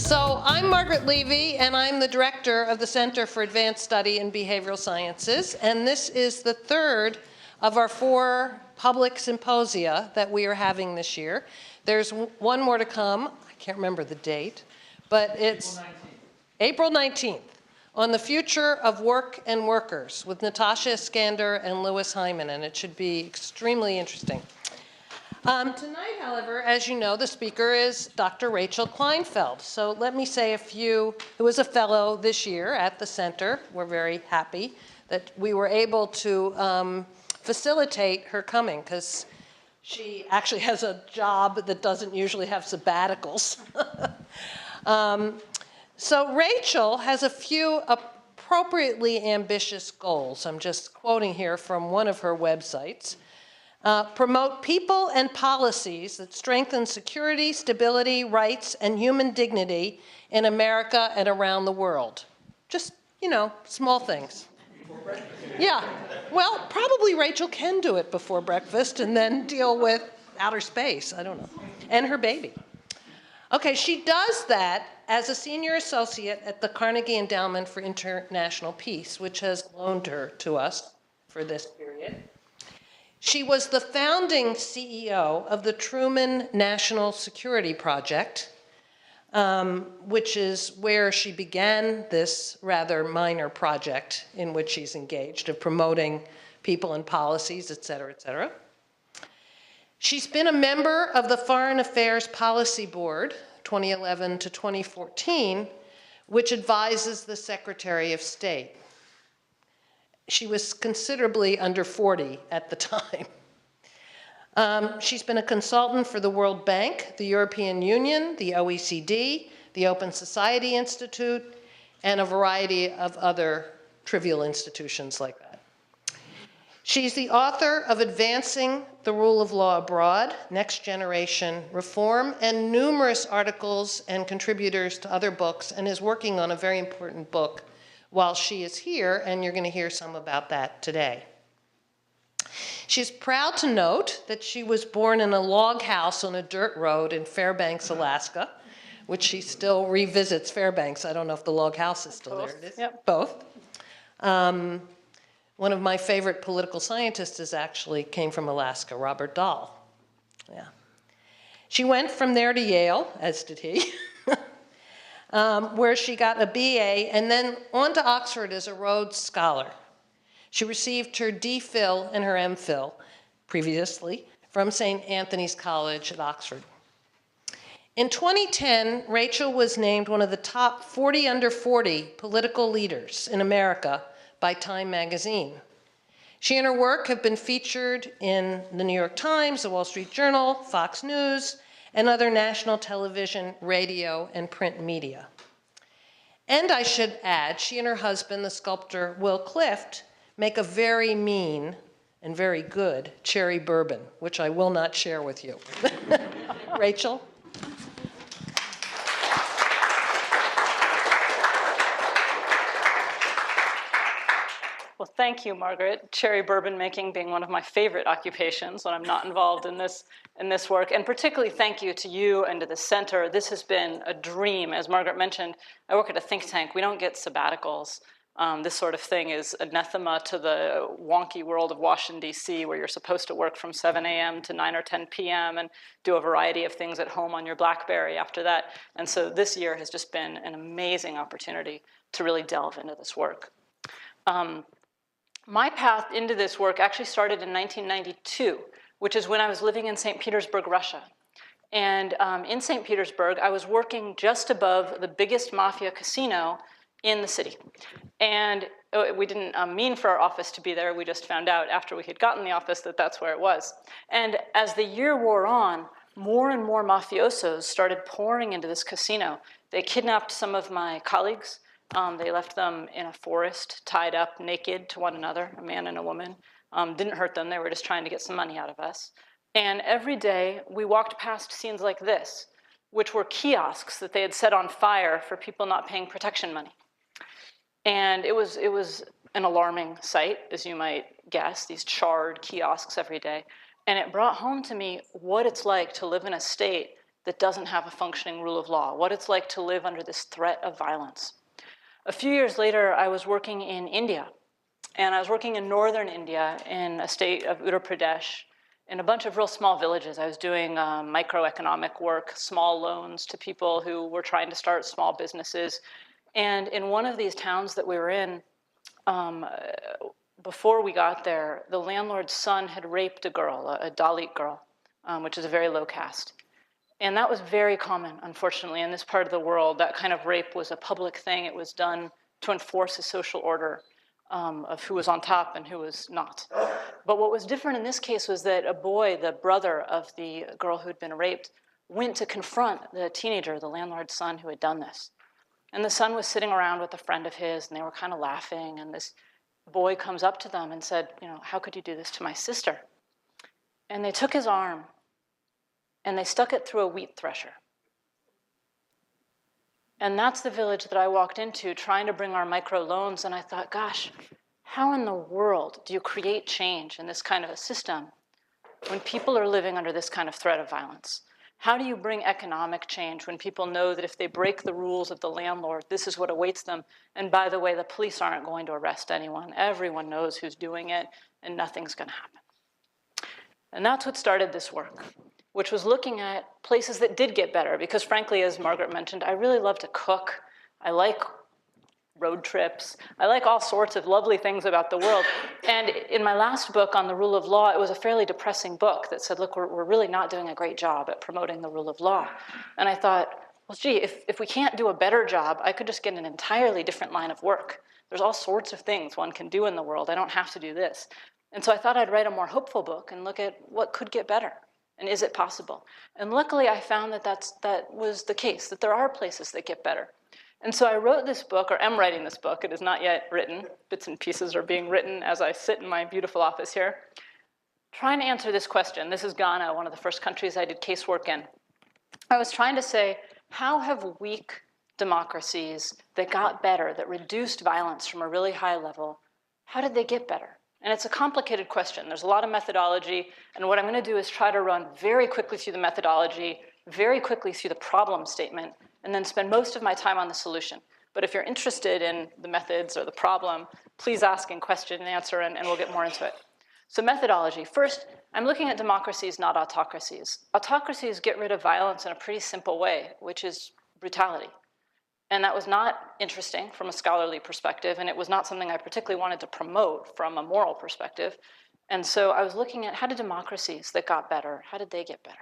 So I'm Margaret Levy, and I'm the director of the Center for Advanced Study in Behavioral Sciences, and this is the third of our 4 public symposia that we are having this year. There's one more to come. I can't remember the date, but it's April 19th on the future of work and workers with Natasha Iskander and Louis Hyman, and it should be extremely interesting. Tonight, however, as you know, the speaker is Dr. Rachel Kleinfeld. So let me say who is a fellow this year at the center. We're very happy that we were able to facilitate her coming, because she actually has a job that doesn't usually have sabbaticals. So Rachel has a few appropriately ambitious goals. I'm just quoting here from one of her websites. Promote people and policies that strengthen security, stability, rights, and human dignity in America and around the world. Just, small things. Yeah, well, probably Rachel can do it before breakfast and then deal with outer space, I don't know, and her baby. Okay, she does that as a senior associate at the Carnegie Endowment for International Peace, which has loaned her to us for this period. She was the founding CEO of the Truman National Security Project, which is where she began this rather minor project in which she's engaged of promoting people and policies, et cetera, et cetera. She's been a member of the Foreign Affairs Policy Board, 2011 to 2014, which advises the Secretary of State. She was considerably under 40 at the time. She's been a consultant for the World Bank, the European Union, the OECD, the Open Society Institute, and a variety of other trivial institutions like that. She's the author of Advancing the Rule of Law Abroad, Next Generation Reform, and numerous articles and contributors to other books, and is working on a very important book while she is here, and you're going to hear some about that today. She's proud to note that she was born in a log house on a dirt road in Fairbanks, Alaska, which she still revisits Fairbanks. I don't know if the log house is still there. It is? Yep. Both. One of my favorite political scientists came from Alaska, Robert Dahl. Yeah. She went from there to Yale, as did he. Where she got a BA and then on to Oxford as a Rhodes Scholar. She received her DPhil and her MPhil previously from St. Anthony's College at Oxford. In 2010, Rachel was named one of the top 40 under 40 political leaders in America by Time magazine. She and her work have been featured in the New York Times, the Wall Street Journal, Fox News, and other national television, radio, and print media. And I should add, she and her husband, the sculptor Will Clift, make a very mean and very good cherry bourbon, which I will not share with you. Rachel? Well, thank you, Margaret. Cherry bourbon making being one of my favorite occupations when I'm not involved in this work. And particularly thank you to you and to the center. This has been a dream. As Margaret mentioned, I work at a think tank. We don't get sabbaticals. This sort of thing is anathema to the wonky world of Washington, D.C., where you're supposed to work from 7 a.m. to 9 or 10 p.m. and do a variety of things at home on your BlackBerry after that. And so this year has just been an amazing opportunity to really delve into this work. My path into this work actually started in 1992, which is when I was living in St. Petersburg, Russia. And in St. Petersburg, I was working just above the biggest mafia casino in the city. And we didn't mean for our office to be there. We just found out after we had gotten the office that that's where it was. And as the year wore on, more and more mafiosos started pouring into this casino. They kidnapped some of my colleagues. They left them in a forest, tied up naked to one another, a man and a woman. Didn't hurt them. They were just trying to get some money out of us. And every day, we walked past scenes like this, which were kiosks that they had set on fire for people not paying protection money. And it was an alarming sight, as you might guess, these charred kiosks every day. And it brought home to me what it's like to live in a state that doesn't have a functioning rule of law, what it's like to live under this threat of violence. A few years later, I was working in India, and I was working in northern India in a state of Uttar Pradesh in a bunch of real small villages. I was doing microeconomic work, small loans to people who were trying to start small businesses. And in one of these towns that we were in, before we got there, the landlord's son had raped a girl, a Dalit girl, which is a very low caste. And that was very common, unfortunately, in this part of the world. That kind of rape was a public thing. It was done to enforce a social order of who was on top and who was not. But what was different in this case was that a boy, the brother of the girl who'd been raped, went to confront the teenager, the landlord's son, who had done this. And the son was sitting around with a friend of his, and they were kind of laughing, and this boy comes up to them and said, how could you do this to my sister? And they took his arm, and they stuck it through a wheat thresher. And that's the village that I walked into trying to bring our microloans, and I thought, gosh, how in the world do you create change in this kind of a system when people are living under this kind of threat of violence? How do you bring economic change when people know that if they break the rules of the landlord, this is what awaits them? And by the way, the police aren't going to arrest anyone. Everyone knows who's doing it, and nothing's going to happen. And that's what started this work, which was looking at places that did get better. Because frankly, as Margaret mentioned, I really love to cook. I like road trips. I like all sorts of lovely things about the world. And in my last book on the rule of law, it was a fairly depressing book that said, look, we're really not doing a great job at promoting the rule of law. And I thought, well, gee, if we can't do a better job, I could just get an entirely different line of work. There's all sorts of things one can do in the world. I don't have to do this. And so I thought I'd write a more hopeful book and look at what could get better. And is it possible? And luckily, I found that was the case, that there are places that get better. And so I wrote this book, or am writing this book. It is not yet written. Bits and pieces are being written as I sit in my beautiful office here, trying to answer this question. This is Ghana, one of the first countries I did casework in. I was trying to say, how have weak democracies that got better, that reduced violence from a really high level, how did they get better? And it's a complicated question. There's a lot of methodology, and what I'm going to do is try to run very quickly through the methodology, very quickly through the problem statement, and then spend most of my time on the solution. But if you're interested in the methods or the problem, please ask in question and answer, and we'll get more into it. So methodology. First, I'm looking at democracies, not autocracies. Autocracies get rid of violence in a pretty simple way, which is brutality. And that was not interesting from a scholarly perspective, and it was not something I particularly wanted to promote from a moral perspective. And so I was looking at how did democracies that got better, how did they get better?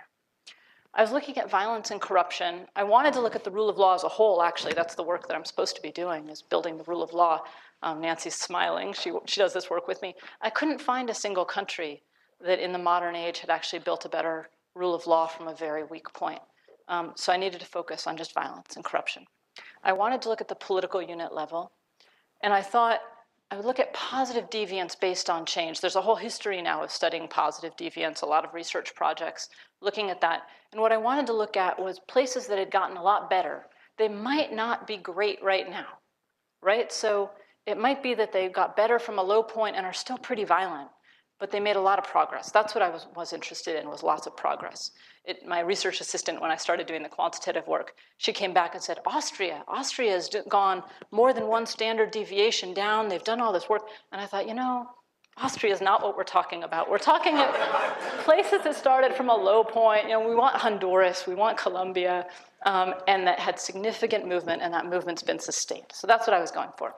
I was looking at violence and corruption. I wanted to look at the rule of law as a whole, actually. That's the work that I'm supposed to be doing, is building the rule of law. Nancy's smiling. She does this work with me. I couldn't find a single country that in the modern age had actually built a better rule of law from a very weak point. So I needed to focus on just violence and corruption. I wanted to look at the political unit level, and I thought I would look at positive deviance based on change. There's a whole history now of studying positive deviance, a lot of research projects looking at that. And what I wanted to look at was places that had gotten a lot better. They might not be great right now, right? So it might be that they got better from a low point and are still pretty violent, but they made a lot of progress. That's what I was interested in, was lots of progress. My research assistant, when I started doing the quantitative work, she came back and said, Austria has gone more than one standard deviation down. They've done all this work. And I thought, Austria is not what we're talking about. We're talking about places that started from a low point. We want Honduras, we want Colombia, and that had significant movement, and that movement's been sustained. So that's what I was going for.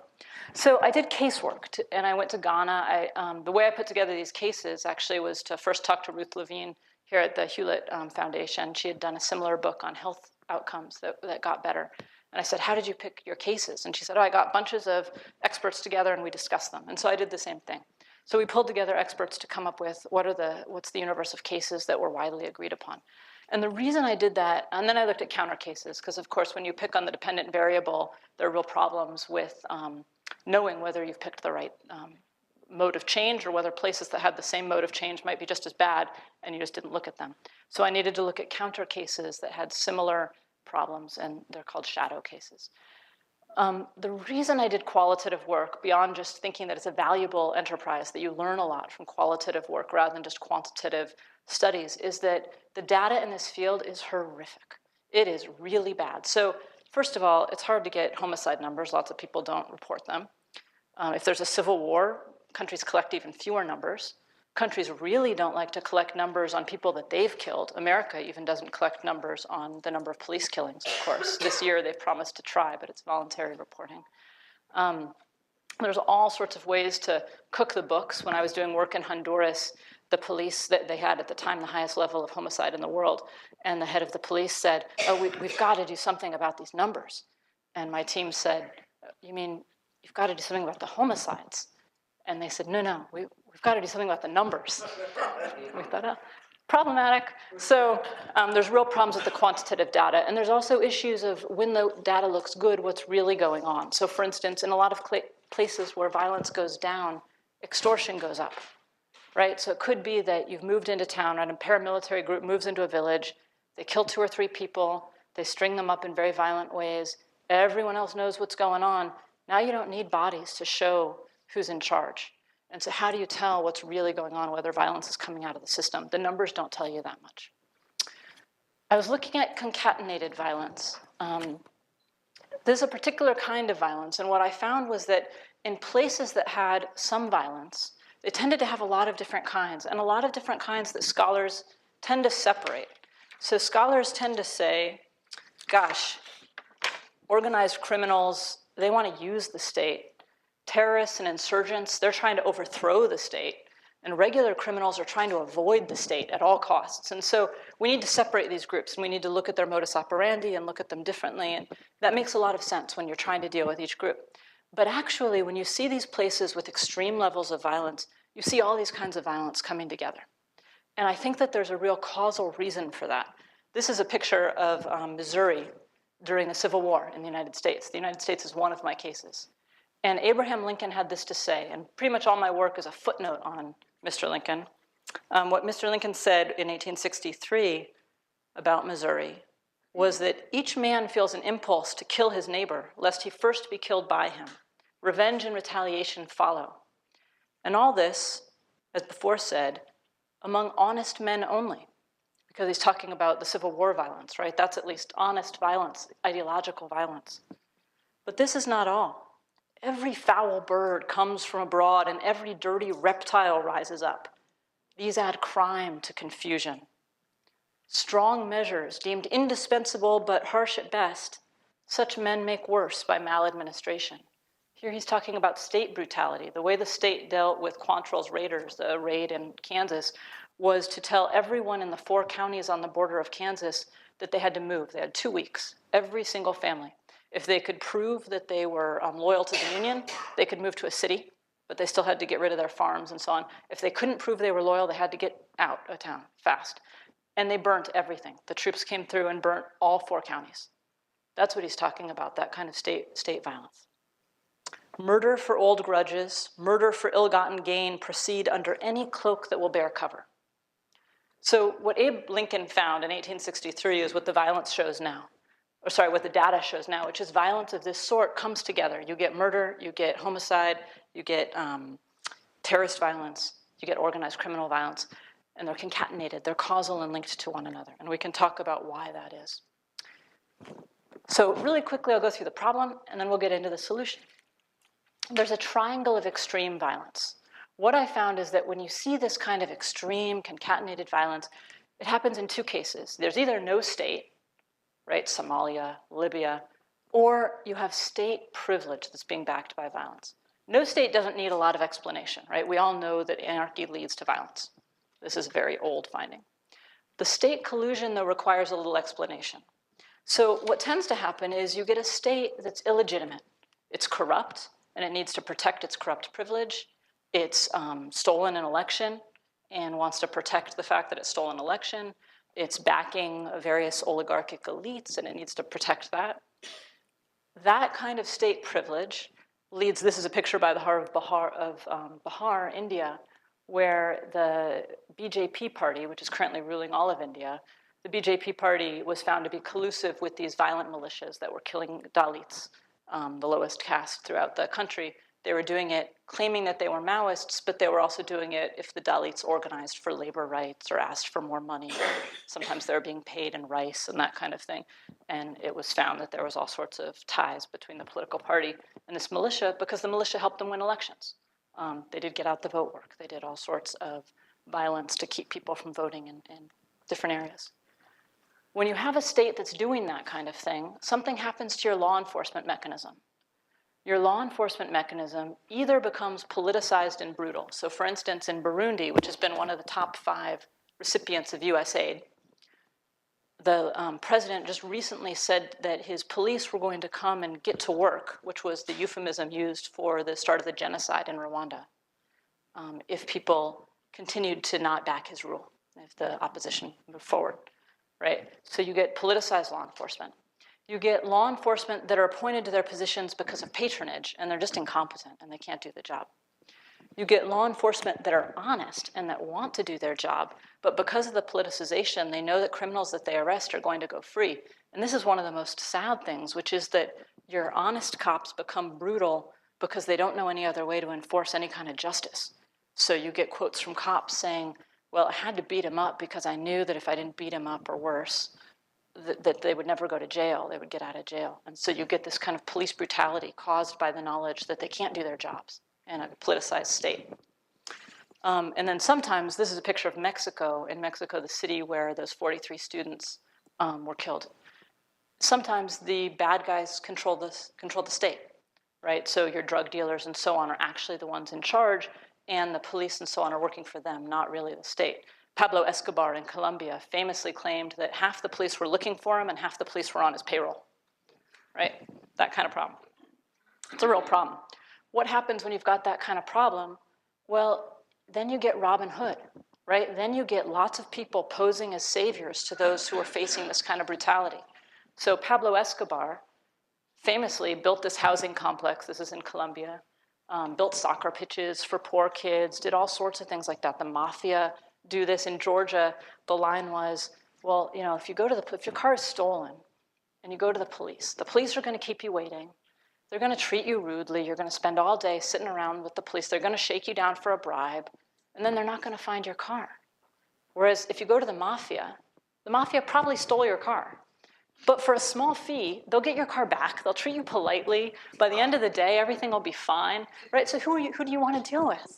So I did casework, and I went to Ghana. The way I put together these cases actually was to first talk to Ruth Levine here at the Hewlett Foundation. She had done a similar book on health outcomes that got better. And I said, how did you pick your cases? And she said, I got bunches of experts together and we discussed them. And so I did the same thing. So we pulled together experts to come up with what's the universe of cases that were widely agreed upon. And the reason I did that, and then I looked at counter cases, because of course when you pick on the dependent variable, there are real problems with knowing whether you've picked the right mode of change, or whether places that had the same mode of change might be just as bad and you just didn't look at them. So I needed to look at counter cases that had similar problems, and they're called shadow cases. The reason I did qualitative work, beyond just thinking that it's a valuable enterprise, that you learn a lot from qualitative work rather than just quantitative studies, is that the data in this field is horrific. It is really bad. So first of all, it's hard to get homicide numbers. Lots of people don't report them. If there's a civil war, countries collect even fewer numbers. Countries really don't like to collect numbers on people that they've killed. America even doesn't collect numbers on the number of police killings, of course. This year they've promised to try, but it's voluntary reporting. There's all sorts of ways to cook the books. When I was doing work in Honduras, the police, that they had at the time the highest level of homicide in the world, and the head of the police said, oh, we've got to do something about these numbers. And my team said, you mean you've got to do something about the homicides? And they said, no, we've got to do something about the numbers. We thought, oh, problematic. So there's real problems with the quantitative data. And there's also issues of when the data looks good, what's really going on. So for instance, in a lot of places where violence goes down, extortion goes up, right? So it could be that you've moved into town, and a paramilitary group moves into a village, they kill 2 or 3 people, they string them up in very violent ways, everyone else knows what's going on. Now you don't need bodies to show who's in charge. And so how do you tell what's really going on, whether violence is coming out of the system? The numbers don't tell you that much. I was looking at concatenated violence. There's a particular kind of violence, and what I found was that in places that had some violence, they tended to have a lot of different kinds, and a lot of different kinds that scholars tend to separate. So scholars tend to say, gosh, organized criminals, they want to use the state. Terrorists and insurgents, they're trying to overthrow the state. And regular criminals are trying to avoid the state at all costs. And so we need to separate these groups, and we need to look at their modus operandi and look at them differently. And that makes a lot of sense when you're trying to deal with each group. But actually, when you see these places with extreme levels of violence, you see all these kinds of violence coming together. And I think that there's a real causal reason for that. This is a picture of Missouri during the Civil War in the United States. The United States is one of my cases. And Abraham Lincoln had this to say, and pretty much all my work is a footnote on Mr. Lincoln. What Mr. Lincoln said in 1863 about Missouri was that each man feels an impulse to kill his neighbor, lest he first be killed by him. Revenge and retaliation follow. And all this, as before said, among honest men only, because he's talking about the Civil War violence, right? That's at least honest violence, ideological violence. But this is not all. Every foul bird comes from abroad, and every dirty reptile rises up. These add crime to confusion. Strong measures, deemed indispensable but harsh at best, such men make worse by maladministration. Here he's talking about state brutality. The way the state dealt with Quantrill's raiders, the raid in Kansas, was to tell everyone in the 4 counties on the border of Kansas that they had to move. They had 2 weeks, every single family. If they could prove that they were loyal to the Union, they could move to a city, but they still had to get rid of their farms and so on. If they couldn't prove they were loyal, they had to get out of town fast. And they burnt everything. The troops came through and burnt all 4 counties. That's what he's talking about, that kind of state violence. Murder for old grudges, murder for ill-gotten gain proceed under any cloak that will bear cover. So what Abe Lincoln found in 1863 is what the violence shows now. What the data shows now, which is violence of this sort comes together. You get murder, you get homicide, you get terrorist violence, you get organized criminal violence, and they're concatenated. They're causal and linked to one another. And we can talk about why that is. So really quickly, I'll go through the problem, and then we'll get into the solution. There's a triangle of extreme violence. What I found is that when you see this kind of extreme concatenated violence, it happens in 2 cases. There's either no state, right, Somalia, Libya, or you have state privilege that's being backed by violence. No state doesn't need a lot of explanation, right? We all know that anarchy leads to violence. This is a very old finding. The state collusion, though, requires a little explanation. So what tends to happen is you get a state that's illegitimate. It's corrupt, and it needs to protect its corrupt privilege. It's stolen an election and wants to protect the fact that it's stolen an election. It's backing various oligarchic elites, and it needs to protect that. That kind of state privilege leads, this is a picture by the Heart of Bihar, India, where the BJP party, which is currently ruling all of India, the BJP party was found to be collusive with these violent militias that were killing Dalits the lowest caste throughout the country. They were doing it claiming that they were Maoists, but they were also doing it if the Dalits organized for labor rights or asked for more money. Sometimes they were being paid in rice and that kind of thing. And it was found that there was all sorts of ties between the political party and this militia because the militia helped them win elections. They did get out the vote work. They did all sorts of violence to keep people from voting in different areas. When you have a state that's doing that kind of thing, something happens to your law enforcement mechanism. Your law enforcement mechanism either becomes politicized and brutal. So for instance, in Burundi, which has been one of the top 5 recipients of US aid, the president just recently said that his police were going to come and get to work, which was the euphemism used for the start of the genocide in Rwanda, if people continued to not back his rule, if the opposition moved forward, right? So you get politicized law enforcement. You get law enforcement that are appointed to their positions because of patronage, and they're just incompetent, and they can't do the job. You get law enforcement that are honest and that want to do their job, but because of the politicization, they know that criminals that they arrest are going to go free. And this is one of the most sad things, which is that your honest cops become brutal because they don't know any other way to enforce any kind of justice. So you get quotes from cops saying, well, I had to beat him up because I knew that if I didn't beat him up or worse, that they would never go to jail, they would get out of jail. And so you get this kind of police brutality caused by the knowledge that they can't do their jobs in a politicized state. And then sometimes, this is a picture of Mexico, in Mexico, the city where those 43 students were killed. Sometimes the bad guys control the state, right? So your drug dealers and so on are actually the ones in charge, and the police and so on are working for them, not really the state. Pablo Escobar in Colombia famously claimed that half the police were looking for him and half the police were on his payroll, right? That kind of problem. It's a real problem. What happens when you've got that kind of problem? Well, then you get Robin Hood, right? Then you get lots of people posing as saviors to those who are facing this kind of brutality. So Pablo Escobar famously built this housing complex, this is in Colombia, built soccer pitches for poor kids, did all sorts of things like that. The mafia do this in Georgia. The line was, well, you know, if your car is stolen and you go to the police are going to keep you waiting. They're going to treat you rudely. You're going to spend all day sitting around with the police. They're going to shake you down for a bribe, and then they're not going to find your car. Whereas if you go to the mafia probably stole your car. But for a small fee, they'll get your car back. They'll treat you politely. By the end of the day, everything will be fine, right? So who do you want to deal with?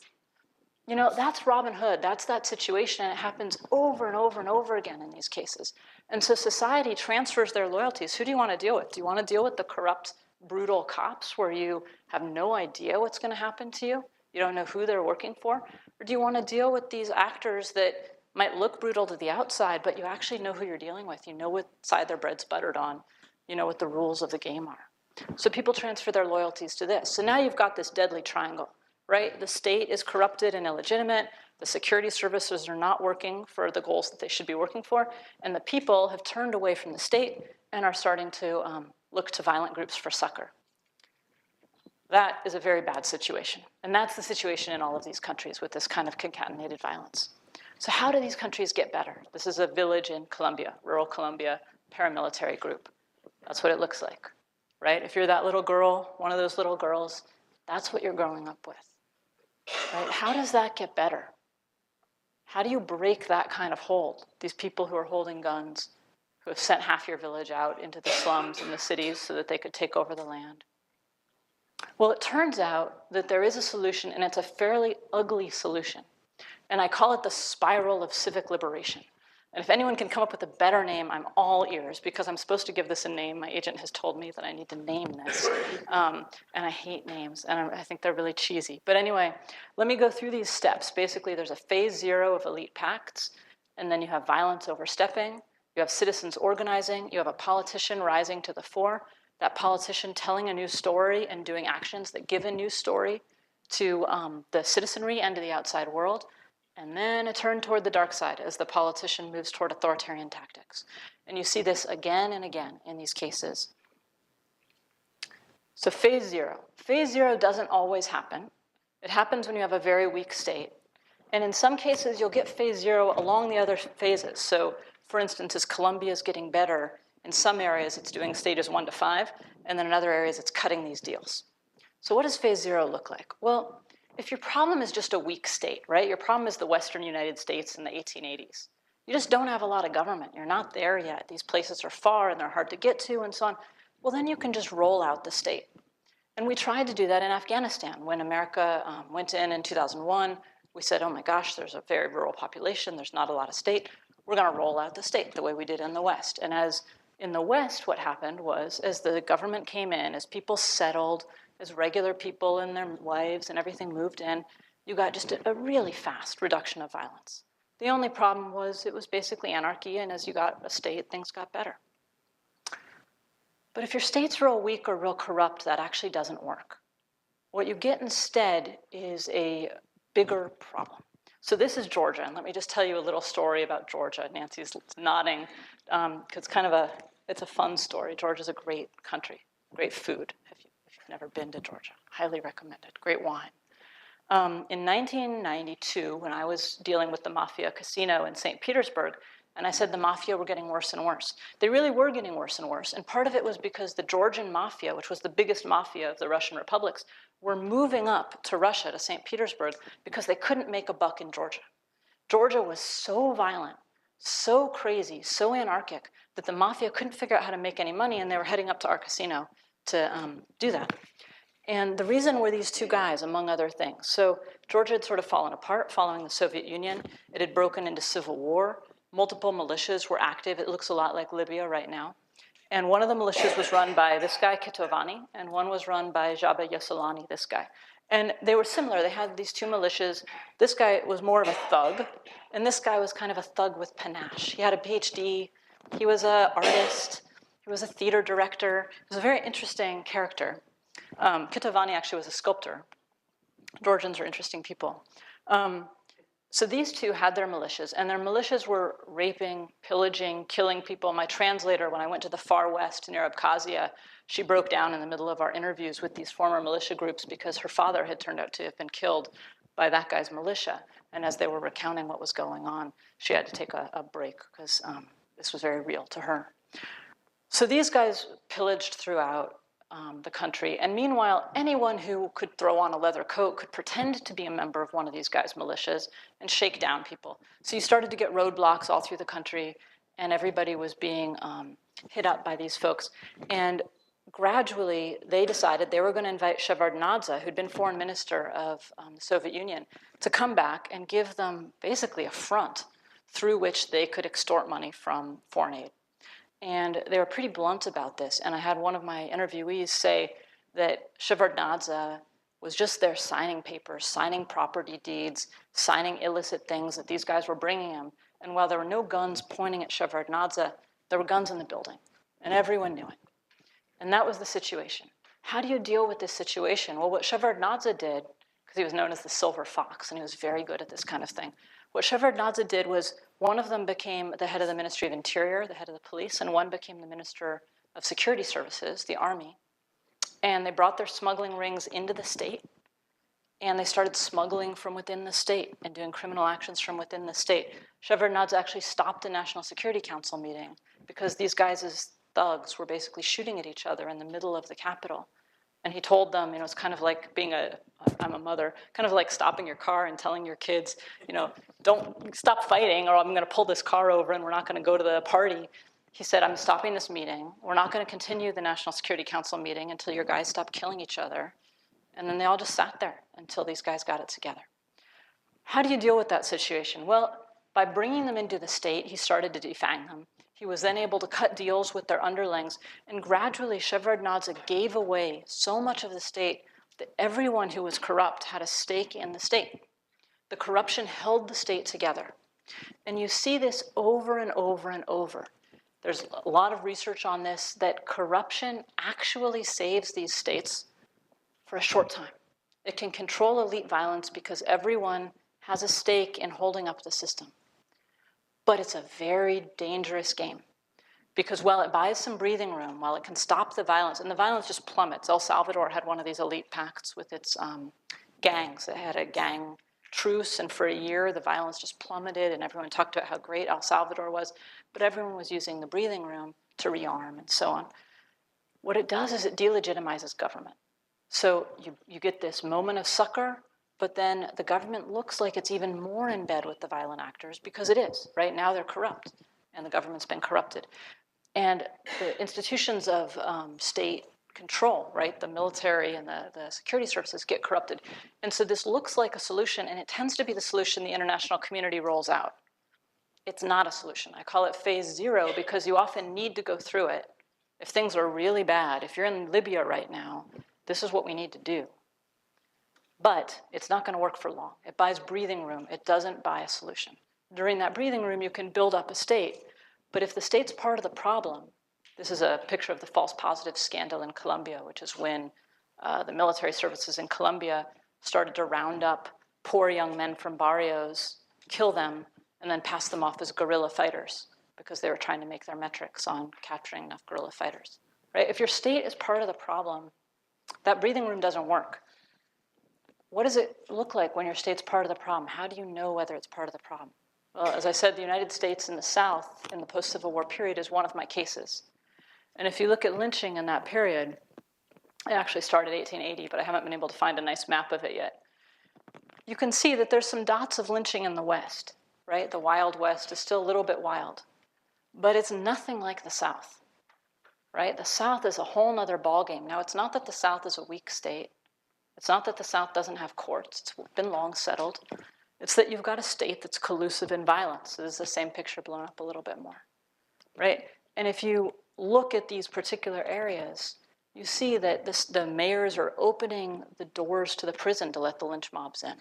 You know, that's Robin Hood. That's that situation, and it happens over and over and over again in these cases. And so society transfers their loyalties. Who do you want to deal with? Do you want to deal with the corrupt, brutal cops where you have no idea what's going to happen to you? You don't know who they're working for? Or do you want to deal with these actors that might look brutal to the outside, but you actually know who you're dealing with? You know what side their bread's buttered on. You know what the rules of the game are. So people transfer their loyalties to this. So now you've got this deadly triangle, right? The state is corrupted and illegitimate. The security services are not working for the goals that they should be working for. And the people have turned away from the state and are starting to look to violent groups for succor. That is a very bad situation. And that's the situation in all of these countries with this kind of concatenated violence. So how do these countries get better? This is a village in Colombia, rural Colombia, paramilitary group. That's what it looks like, right? If you're that little girl, one of those little girls, that's what you're growing up with, right? How does that get better? How do you break that kind of hold? These people who are holding guns, who have sent half your village out into the slums and the cities so that they could take over the land. Well, it turns out that there is a solution, and it's a fairly ugly solution. And I call it the spiral of civic liberation. And if anyone can come up with a better name, I'm all ears, because I'm supposed to give this a name. My agent has told me that I need to name this. And I hate names, and I think they're really cheesy. But anyway, let me go through these steps. Basically, there's a phase 0 of elite pacts, and then you have violence overstepping. You have citizens organizing. You have a politician rising to the fore. That politician telling a new story and doing actions that give a new story to the citizenry and to the outside world. And then a turn toward the dark side as the politician moves toward authoritarian tactics. And you see this again and again in these cases. So phase 0. Phase 0 doesn't always happen. It happens when you have a very weak state. And in some cases, you'll get phase 0 along the other phases. So for instance, as Colombia is getting better, In some areas, it's doing stages 1 to 5, and then in other areas, it's cutting these deals. So what does phase 0 look like? Well, if your problem is just a weak state, right? Your problem is the Western United States in the 1880s. You just don't have a lot of government. You're not there yet. These places are far and they're hard to get to and so on. Well, then you can just roll out the state. And we tried to do that in Afghanistan. When America went in 2001, we said, oh my gosh, there's a very rural population. There's not a lot of state. We're going to roll out the state the way we did in the West. And as in the West, what happened was, as the government came in, as people settled, as regular people and their wives and everything moved in, you got just a really fast reduction of violence. The only problem was it was basically anarchy, and as you got a state, things got better. But if your state's real weak or real corrupt, that actually doesn't work. What you get instead is a bigger problem. So this is Georgia, and let me just tell you a little story about Georgia. Nancy's nodding, because it's a fun story. Georgia's a great country, great food. If you've never been to Georgia, highly recommended. Great wine. In 1992, when I was dealing with the Mafia casino in St. Petersburg, and I said the Mafia were getting worse and worse. They really were getting worse and worse, and part of it was because the Georgian Mafia, which was the biggest mafia of the Russian republics, were moving up to Russia, to St. Petersburg, because they couldn't make a buck in Georgia. Georgia was so violent, so crazy, so anarchic, that the Mafia couldn't figure out how to make any money, and they were heading up to our casino to do that. And the reason were these two guys, among other things. So Georgia had sort of fallen apart following the Soviet Union. It had broken into civil war. Multiple militias were active. It looks a lot like Libya right now. And one of the militias was run by this guy, Kitovani, and one was run by Jaba Yasolani, this guy. And they were similar. They had these two militias. This guy was more of a thug, and this guy was kind of a thug with panache. He had a PhD. He was an artist. He was a theater director. He was a very interesting character. Kitovani actually was a sculptor. Georgians are interesting people. So these two had their militias, and their militias were raping, pillaging, killing people. My translator, when I went to the far west near Abkhazia, she broke down in the middle of our interviews with these former militia groups because her father had turned out to have been killed by that guy's militia. And as they were recounting what was going on, she had to take a break because this was very real to her. So these guys pillaged throughout the country. And meanwhile, anyone who could throw on a leather coat could pretend to be a member of one of these guys' militias and shake down people. So you started to get roadblocks all through the country, and everybody was being hit up by these folks. And gradually, they decided they were going to invite Shevardnadze, who'd been foreign minister of the Soviet Union, to come back and give them basically a front through which they could extort money from foreign aid. And they were pretty blunt about this. And I had one of my interviewees say that Shevardnadze was just there signing papers, signing property deeds, signing illicit things that these guys were bringing him. And while there were no guns pointing at Shevardnadze, there were guns in the building. And everyone knew it. And that was the situation. How do you deal with this situation? Well, what Shevardnadze did, because he was known as the Silver Fox, and he was very good at this kind of thing, what Shevardnadze did was one of them became the head of the Ministry of Interior, the head of the police, and one became the Minister of Security Services, the Army. And they brought their smuggling rings into the state, and they started smuggling from within the state and doing criminal actions from within the state. Shevardnadze actually stopped a National Security Council meeting because these guys as thugs were basically shooting at each other in the middle of the Capitol. And he told them, it's kind of like being I'm a mother, kind of like stopping your car and telling your kids, don't stop fighting or I'm going to pull this car over and we're not going to go to the party. He said, I'm stopping this meeting. We're not going to continue the National Security Council meeting until your guys stop killing each other. And then they all just sat there until these guys got it together. How do you deal with that situation? Well, by bringing them into the state, he started to defang them. He was then able to cut deals with their underlings, and gradually Shevardnadze gave away so much of the state that everyone who was corrupt had a stake in the state. The corruption held the state together. And you see this over and over and over. There's a lot of research on this, that corruption actually saves these states for a short time. It can control elite violence because everyone has a stake in holding up the system. But it's a very dangerous game because while it buys some breathing room, while it can stop the violence, and the violence just plummets. El Salvador had one of these elite pacts with its gangs. It had a gang truce, and for a year, the violence just plummeted, and everyone talked about how great El Salvador was, but everyone was using the breathing room to rearm, and so on. What it does is it delegitimizes government. So you get this moment of succor, but then the government looks like it's even more in bed with the violent actors, because it is. Right now they're corrupt, and the government's been corrupted. And the institutions of state control, right, the military and the security services get corrupted. And so this looks like a solution, and it tends to be the solution the international community rolls out. It's not a solution. I call it phase 0 because you often need to go through it. If things are really bad, if you're in Libya right now, this is what we need to do. But it's not going to work for long. It buys breathing room. It doesn't buy a solution. During that breathing room, you can build up a state. But if the state's part of the problem, this is a picture of the false positive scandal in Colombia, which is when the military services in Colombia started to round up poor young men from barrios, kill them, and then pass them off as guerrilla fighters because they were trying to make their metrics on capturing enough guerrilla fighters. Right? If your state is part of the problem, that breathing room doesn't work. What does it look like when your state's part of the problem? How do you know whether it's part of the problem? Well, as I said, the United States in the South in the post-Civil War period is one of my cases. And if you look at lynching in that period, it actually started in 1880, but I haven't been able to find a nice map of it yet. You can see that there's some dots of lynching in the West, right? The Wild West is still a little bit wild, but it's nothing like the South, right? The South is a whole nother ballgame. Now, it's not that the South is a weak state. It's not that the South doesn't have courts. It's been long settled. It's that you've got a state that's collusive in violence. This is the same picture blown up a little bit more, right? And if you look at these particular areas, you see that the mayors are opening the doors to the prison to let the lynch mobs in,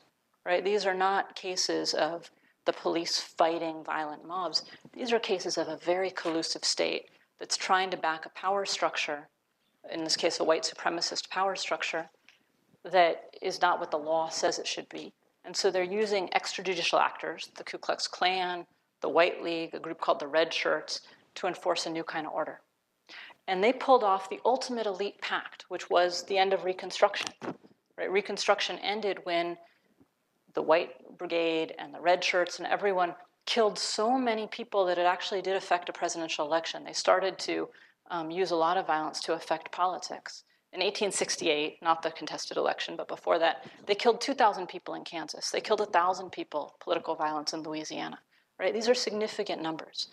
right? These are not cases of the police fighting violent mobs. These are cases of a very collusive state that's trying to back a power structure, in this case, a white supremacist power structure, that is not what the law says it should be. And so they're using extrajudicial actors, the Ku Klux Klan, the White League, a group called the Red Shirts, to enforce a new kind of order. And they pulled off the ultimate elite pact, which was the end of Reconstruction. Right? Reconstruction ended when the White Brigade and the Red Shirts and everyone killed so many people that it actually did affect a presidential election. They started to use a lot of violence to affect politics. In 1868, not the contested election, but before that, they killed 2,000 people in Kansas. They killed 1,000 people, political violence in Louisiana. Right? These are significant numbers.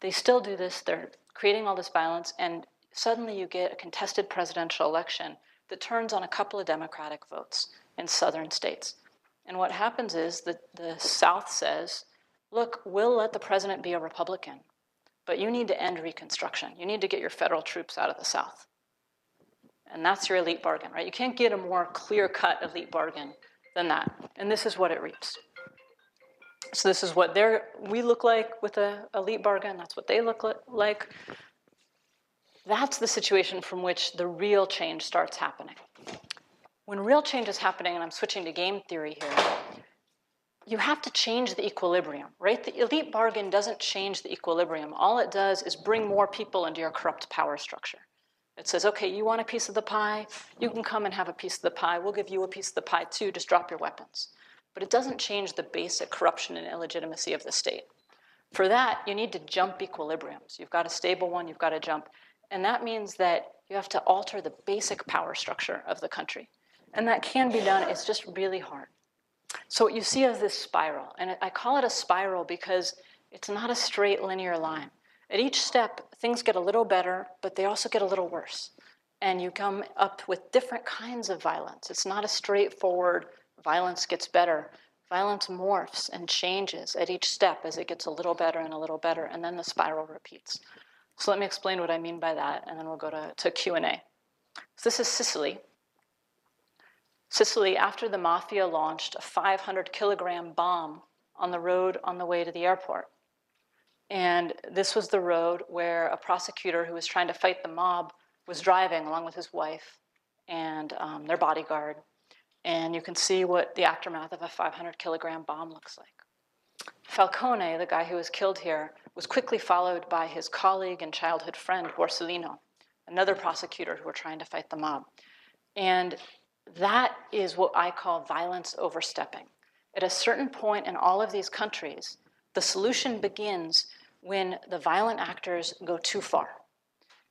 They still do this. They're creating all this violence, and suddenly you get a contested presidential election that turns on a couple of Democratic votes in southern states. And what happens is that the South says, look, we'll let the president be a Republican, but you need to end Reconstruction. You need to get your federal troops out of the South. And that's your elite bargain, right? You can't get a more clear-cut elite bargain than that. And this is what it reaps. So this is what we look like with an elite bargain. That's what they look like. That's the situation from which the real change starts happening. When real change is happening, and I'm switching to game theory here, you have to change the equilibrium, right? The elite bargain doesn't change the equilibrium. All it does is bring more people into your corrupt power structure. It says, okay, you want a piece of the pie? You can come and have a piece of the pie. We'll give you a piece of the pie too. Just drop your weapons. But it doesn't change the basic corruption and illegitimacy of the state. For that, you need to jump equilibriums. You've got a stable one, you've got to jump. And that means that you have to alter the basic power structure of the country. And that can be done, it's just really hard. So what you see is this spiral. And I call it a spiral because it's not a straight linear line. At each step, things get a little better, but they also get a little worse. And you come up with different kinds of violence. It's not a straightforward violence gets better. Violence morphs and changes at each step as it gets a little better, and then the spiral repeats. So let me explain what I mean by that, and then we'll go to Q&A. So this is Sicily. Sicily, after the mafia launched a 500-kilogram bomb on the road on the way to the airport. And this was the road where a prosecutor who was trying to fight the mob was driving along with his wife and their bodyguard. And you can see what the aftermath of a 500-kilogram bomb looks like. Falcone, the guy who was killed here, was quickly followed by his colleague and childhood friend, Borsellino, another prosecutor who were trying to fight the mob. And that is what I call violence overstepping. At a certain point in all of these countries, the solution begins when the violent actors go too far.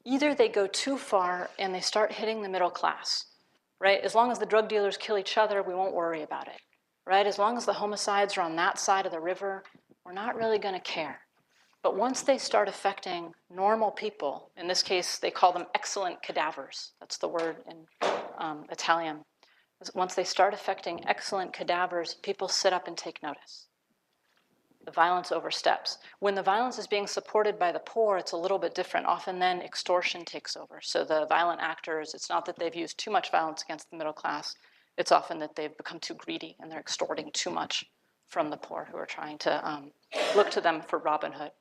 Either they go too far and they start hitting the middle class, right? As long as the drug dealers kill each other, we won't worry about it, right? As long as the homicides are on that side of the river, we're not really going to care. But once they start affecting normal people, in this case, they call them excellent cadavers. That's the word in Italian. Once they start affecting excellent cadavers, people sit up and take notice. The violence oversteps. When the violence is being supported by the poor, it's a little bit different. Often then extortion takes over. So the violent actors, it's not that they've used too much violence against the middle class. It's often that they've become too greedy and they're extorting too much from the poor who are trying to look to them for Robin Hood.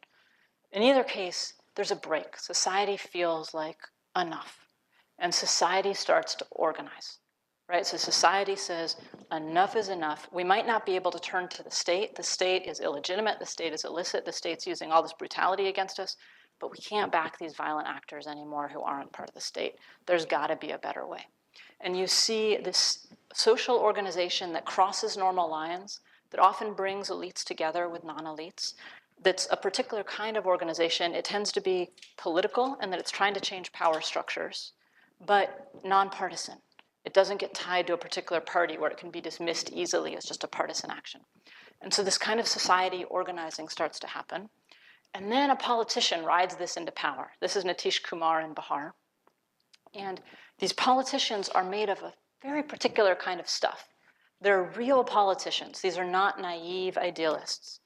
In either case, there's a break. Society feels like enough. And society starts to organize. Right? So society says, enough is enough. We might not be able to turn to the state. The state is illegitimate. The state is illicit. The state's using all this brutality against us. But we can't back these violent actors anymore who aren't part of the state. There's got to be a better way. And you see this social organization that crosses normal lines, that often brings elites together with non-elites, that's a particular kind of organization. It tends to be political and that it's trying to change power structures, but nonpartisan. It doesn't get tied to a particular party where it can be dismissed easily as just a partisan action. And so this kind of society organizing starts to happen. And then a politician rides this into power. This is Nitish Kumar in Bihar. And these politicians are made of a very particular kind of stuff. They're real politicians. These are not naive idealists.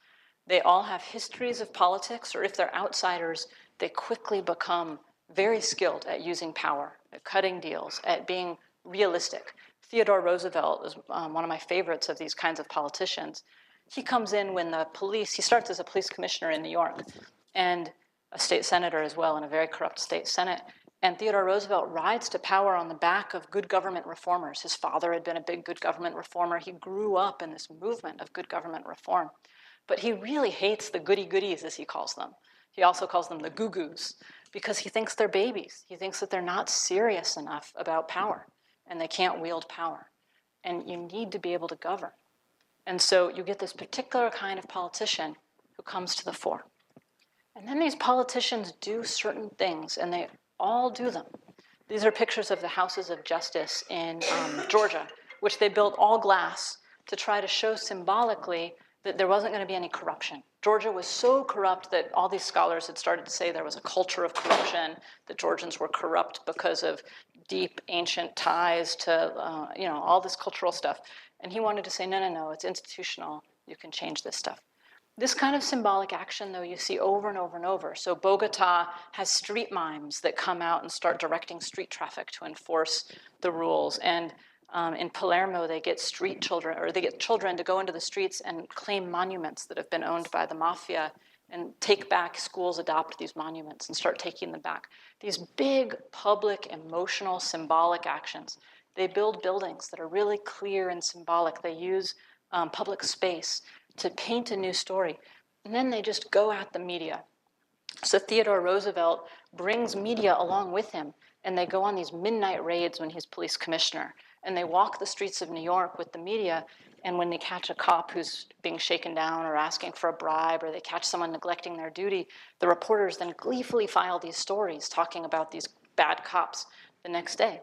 They all have histories of politics, or if they're outsiders, they quickly become very skilled at using power, at cutting deals, at being realistic. Theodore Roosevelt is one of my favorites of these kinds of politicians. He comes in when the police, he starts as a police commissioner in New York and a state senator as well in a very corrupt state senate. And Theodore Roosevelt rides to power on the back of good government reformers. His father had been a big good government reformer. He grew up in this movement of good government reform. But he really hates the goody-goodies, as he calls them. He also calls them the goo-goos because he thinks they're babies. He thinks that they're not serious enough about power and they can't wield power. And you need to be able to govern. And so you get this particular kind of politician who comes to the fore. And then these politicians do certain things, and they all do them. These are pictures of the houses of justice in Georgia, which they built all glass to try to show symbolically that there wasn't going to be any corruption. Georgia was so corrupt that all these scholars had started to say there was a culture of corruption, that Georgians were corrupt because of deep ancient ties to all this cultural stuff. And he wanted to say, no, it's institutional. You can change this stuff. This kind of symbolic action, though, you see over and over and over. So Bogota has street mimes that come out and start directing street traffic to enforce the rules. And in Palermo, they get children to go into the streets and claim monuments that have been owned by the mafia and take back, schools adopt these monuments and start taking them back. These big, public, emotional, symbolic actions. They build buildings that are really clear and symbolic. They use public space to paint a new story. And then they just go at the media. So Theodore Roosevelt brings media along with him, and they go on these midnight raids when he's police commissioner. And they walk the streets of New York with the media, and when they catch a cop who's being shaken down or asking for a bribe, or they catch someone neglecting their duty, the reporters then gleefully file these stories talking about these bad cops the next day.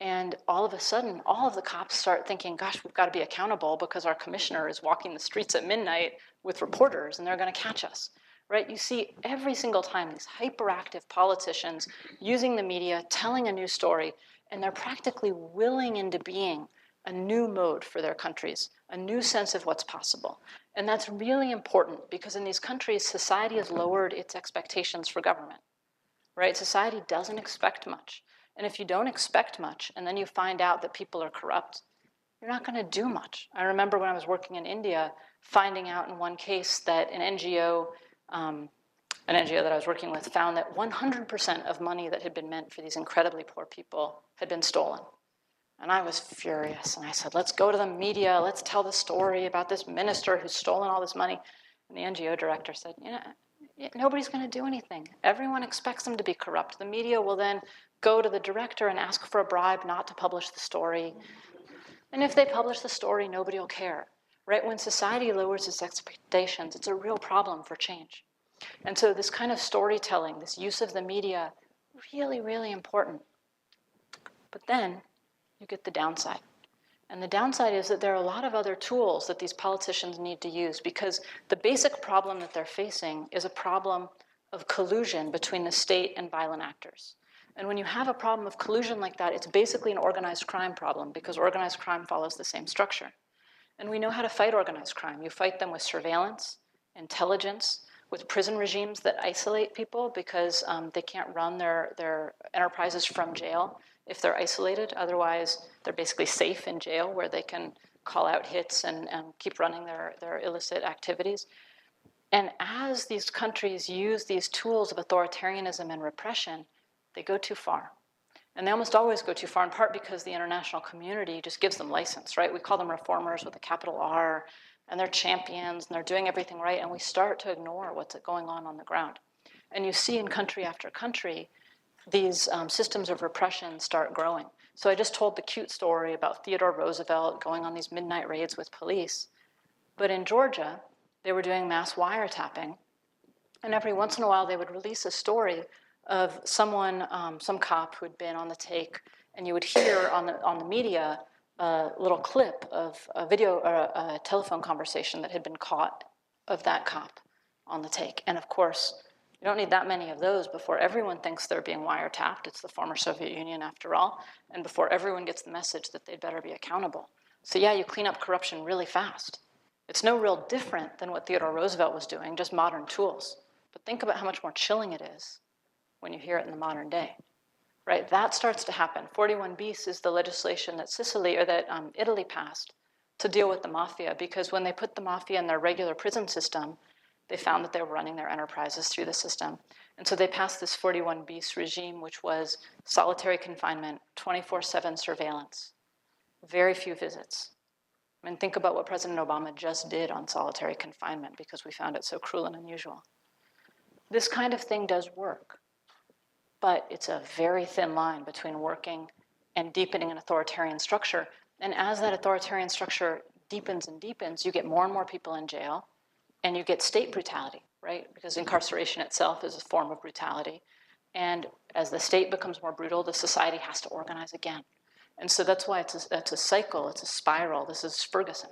And all of a sudden, all of the cops start thinking, gosh, we've got to be accountable because our commissioner is walking the streets at midnight with reporters and they're going to catch us, right? You see every single time these hyperactive politicians using the media, telling a new story, and they're practically willing into being a new mode for their countries, a new sense of what's possible. And that's really important because in these countries, society has lowered its expectations for government, right? Society doesn't expect much. And if you don't expect much, and then you find out that people are corrupt, you're not going to do much. I remember when I was working in India, finding out in one case that an NGO that I was working with found that 100% of money that had been meant for these incredibly poor people had been stolen. And I was furious. And I said, let's go to the media. Let's tell the story about this minister who's stolen all this money. And the NGO director said, nobody's going to do anything. Everyone expects them to be corrupt. The media will then go to the director and ask for a bribe not to publish the story. And if they publish the story, nobody will care. Right? When society lowers its expectations, it's a real problem for change. And so this kind of storytelling, this use of the media, Really, really important. But then you get the downside. And the downside is that there are a lot of other tools that these politicians need to use, because the basic problem that they're facing is a problem of collusion between the state and violent actors. And when you have a problem of collusion like that, it's basically an organized crime problem, because organized crime follows the same structure. And we know how to fight organized crime. You fight them with surveillance, intelligence, with prison regimes that isolate people because they can't run their enterprises from jail if they're isolated. Otherwise, they're basically safe in jail where they can call out hits and keep running their illicit activities. And as these countries use these tools of authoritarianism and repression, they go too far. And they almost always go too far, in part because the international community just gives them license, right? We call them reformers with a capital R, and they're champions, and they're doing everything right, and we start to ignore what's going on the ground. And you see in country after country, these systems of repression start growing. So I just told the cute story about Theodore Roosevelt going on these midnight raids with police. But in Georgia, they were doing mass wiretapping, and every once in a while they would release a story of someone, some cop who had been on the take, and you would hear on the media a little clip of a video or a telephone conversation that had been caught of that cop on the take. And of course, you don't need that many of those before everyone thinks they're being wiretapped. It's the former Soviet Union after all, and before everyone gets the message that they'd better be accountable. So yeah, you clean up corruption really fast. It's no real different than what Theodore Roosevelt was doing, just modern tools. But think about how much more chilling it is when you hear it in the modern day, right? That starts to happen. 41 bis is the legislation that Italy passed to deal with the mafia, because when they put the mafia in their regular prison system, they found that they were running their enterprises through the system. And so they passed this 41 bis regime, which was solitary confinement, 24/7 surveillance, very few visits. I mean, think about what President Obama just did on solitary confinement, because we found it so cruel and unusual. This kind of thing does work, but it's a very thin line between working and deepening an authoritarian structure. And as that authoritarian structure deepens and deepens, you get more and more people in jail, and you get state brutality, right? Because incarceration itself is a form of brutality. And as the state becomes more brutal, the society has to organize again. And so that's why it's a cycle, it's a spiral. This is Ferguson,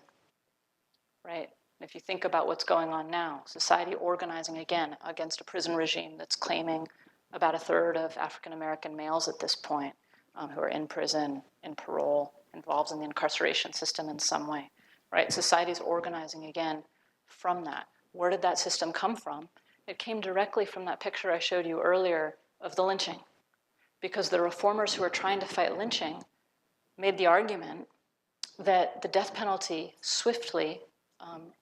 right? If you think about what's going on now, society organizing again against a prison regime that's claiming about a third of African-American males at this point who are in prison, in parole, involved in the incarceration system in some way, right? Society's organizing again from that. Where did that system come from? It came directly from that picture I showed you earlier of the lynching, because the reformers who were trying to fight lynching made the argument that the death penalty swiftly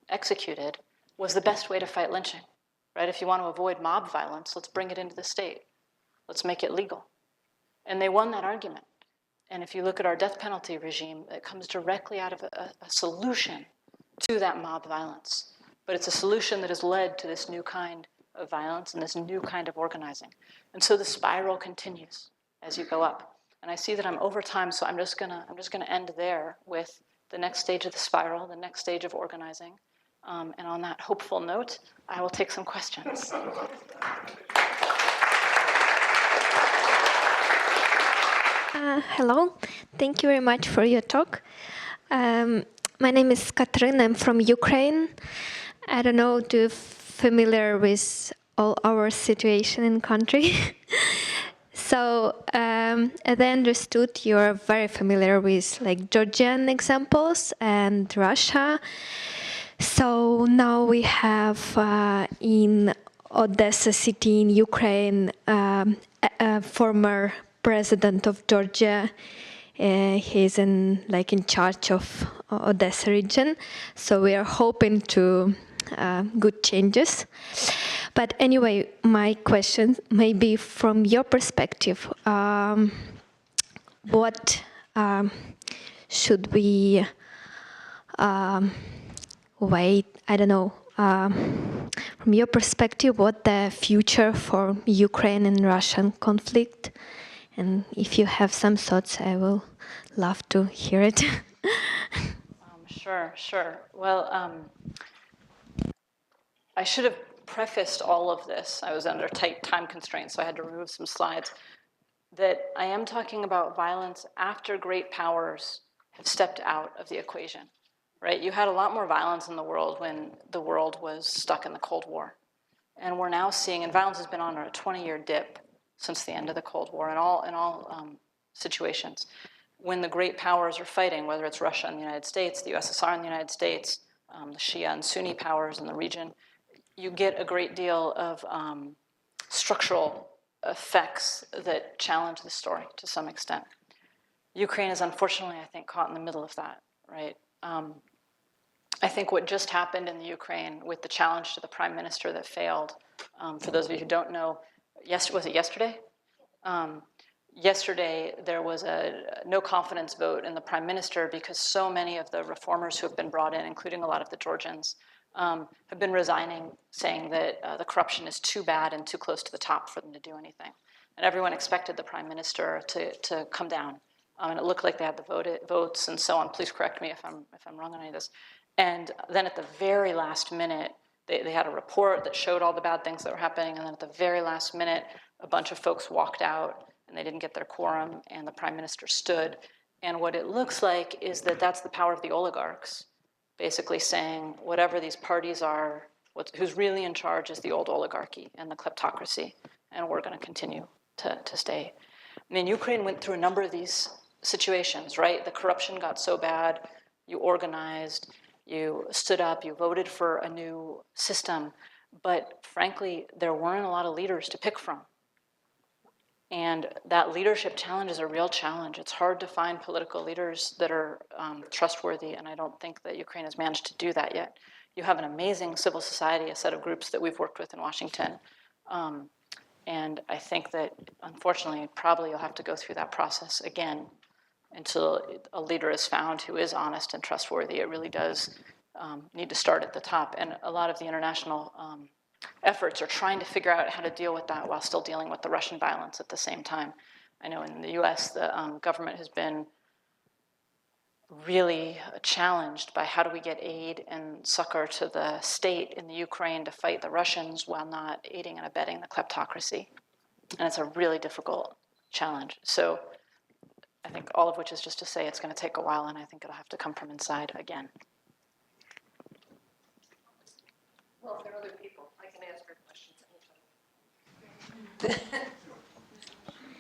executed was the best way to fight lynching, right? If you want to avoid mob violence, let's bring it into the state. Let's make it legal. And they won that argument. And if you look at our death penalty regime, it comes directly out of a solution to that mob violence. But it's a solution that has led to this new kind of violence and this new kind of organizing. And so the spiral continues as you go up. And I see that I'm over time, so I'm just gonna end there with the next stage of the spiral, the next stage of organizing. And on that hopeful note, I will take some questions. Hello, thank you very much for your talk. My name is Katrin, I'm from Ukraine. I don't know if you're familiar with all our situation in country. So, as I understood, you're very familiar with like Georgian examples and Russia. So now we have in Odessa city in Ukraine a former president of Georgia. He's in charge of Odessa region. So we are hoping to good changes. But anyway, my question may be from your perspective, what should we wait? I don't know. From your perspective, what the future for Ukraine and Russian conflict? And if you have some thoughts, I will love to hear it. Sure. Well, I should have prefaced all of this, I was under tight time constraints, so I had to remove some slides, that I am talking about violence after great powers have stepped out of the equation, right? You had a lot more violence in the world when the world was stuck in the Cold War. And we're now seeing, and violence has been on a 20-year dip since the end of the Cold War in all situations. When the great powers are fighting, whether it's Russia and the United States, the USSR and the United States, the Shia and Sunni powers in the region, you get a great deal of structural effects that challenge the story to some extent. Ukraine is unfortunately, I think, caught in the middle of that, right? I think what just happened in the Ukraine with the challenge to the prime minister that failed, for those of you who don't know, was it yesterday? Yesterday, there was a no confidence vote in the prime minister because so many of the reformers who have been brought in, including a lot of the Georgians, have been resigning, saying that the corruption is too bad and too close to the top for them to do anything. And everyone expected the prime minister to come down. And it looked like they had the votes and so on. Please correct me if I'm wrong on any of this. And then at the very last minute, they had a report that showed all the bad things that were happening. And then at the very last minute, a bunch of folks walked out and they didn't get their quorum and the prime minister stood. And what it looks like is that that's the power of the oligarchs, basically saying whatever these parties are, who's really in charge is the old oligarchy and the kleptocracy. And we're going to continue to stay. I mean, Ukraine went through a number of these situations, right? The corruption got so bad, you organized, you stood up, you voted for a new system, but frankly, there weren't a lot of leaders to pick from. And that leadership challenge is a real challenge. It's hard to find political leaders that are trustworthy, and I don't think that Ukraine has managed to do that yet. You have an amazing civil society, a set of groups that we've worked with in Washington, and I think that, unfortunately, probably you'll have to go through that process again until a leader is found who is honest and trustworthy. It really does need to start at the top. And a lot of the international efforts are trying to figure out how to deal with that while still dealing with the Russian violence at the same time. I know in the US, the government has been really challenged by how do we get aid and succor to the state in the Ukraine to fight the Russians while not aiding and abetting the kleptocracy. And it's a really difficult challenge. So I think all of which is just to say it's going to take a while, and I think it'll have to come from inside again. Well, if there are other people, I can ask her questions anytime.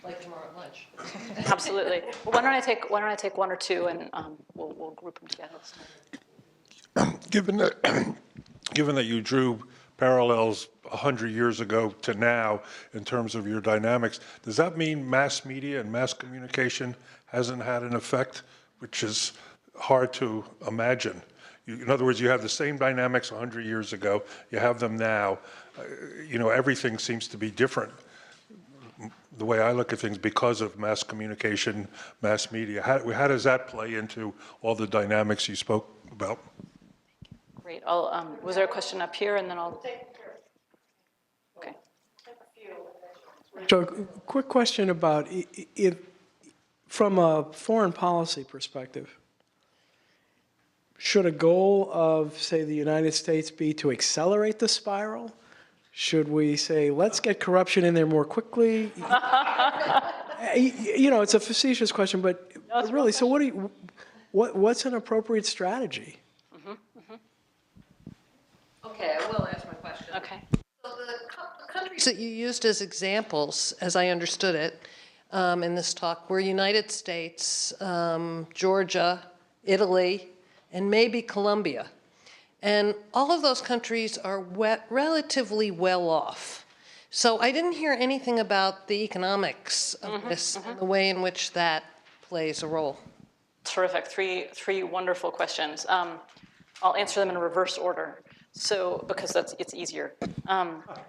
Like tomorrow at lunch. Absolutely. Well, why don't I take one or two, and we'll group them together. Given that you drew parallels 100 years ago to now in terms of your dynamics, does that mean mass media and mass communication hasn't had an effect, which is hard to imagine? In other words, you have the same dynamics 100 years ago, you have them now. Everything seems to be different, the way I look at things, because of mass communication, mass media. How does that play into all the dynamics you spoke about? Great. Was there a question up here, and then I'll... Okay. So, quick question about if, from a foreign policy perspective, should a goal of, say, the United States be to accelerate the spiral? Should we say, let's get corruption in there more quickly? It's a facetious question, but really, so what's an appropriate strategy? Okay, I will ask my question. Okay. So the countries that you used as examples, as I understood it, in this talk were United States, Georgia, Italy, and maybe Colombia. And all of those countries are relatively well off. So I didn't hear anything about the economics of this and the way in which that plays a role. Terrific. Three wonderful questions. I'll answer them in reverse order. So, because it's easier.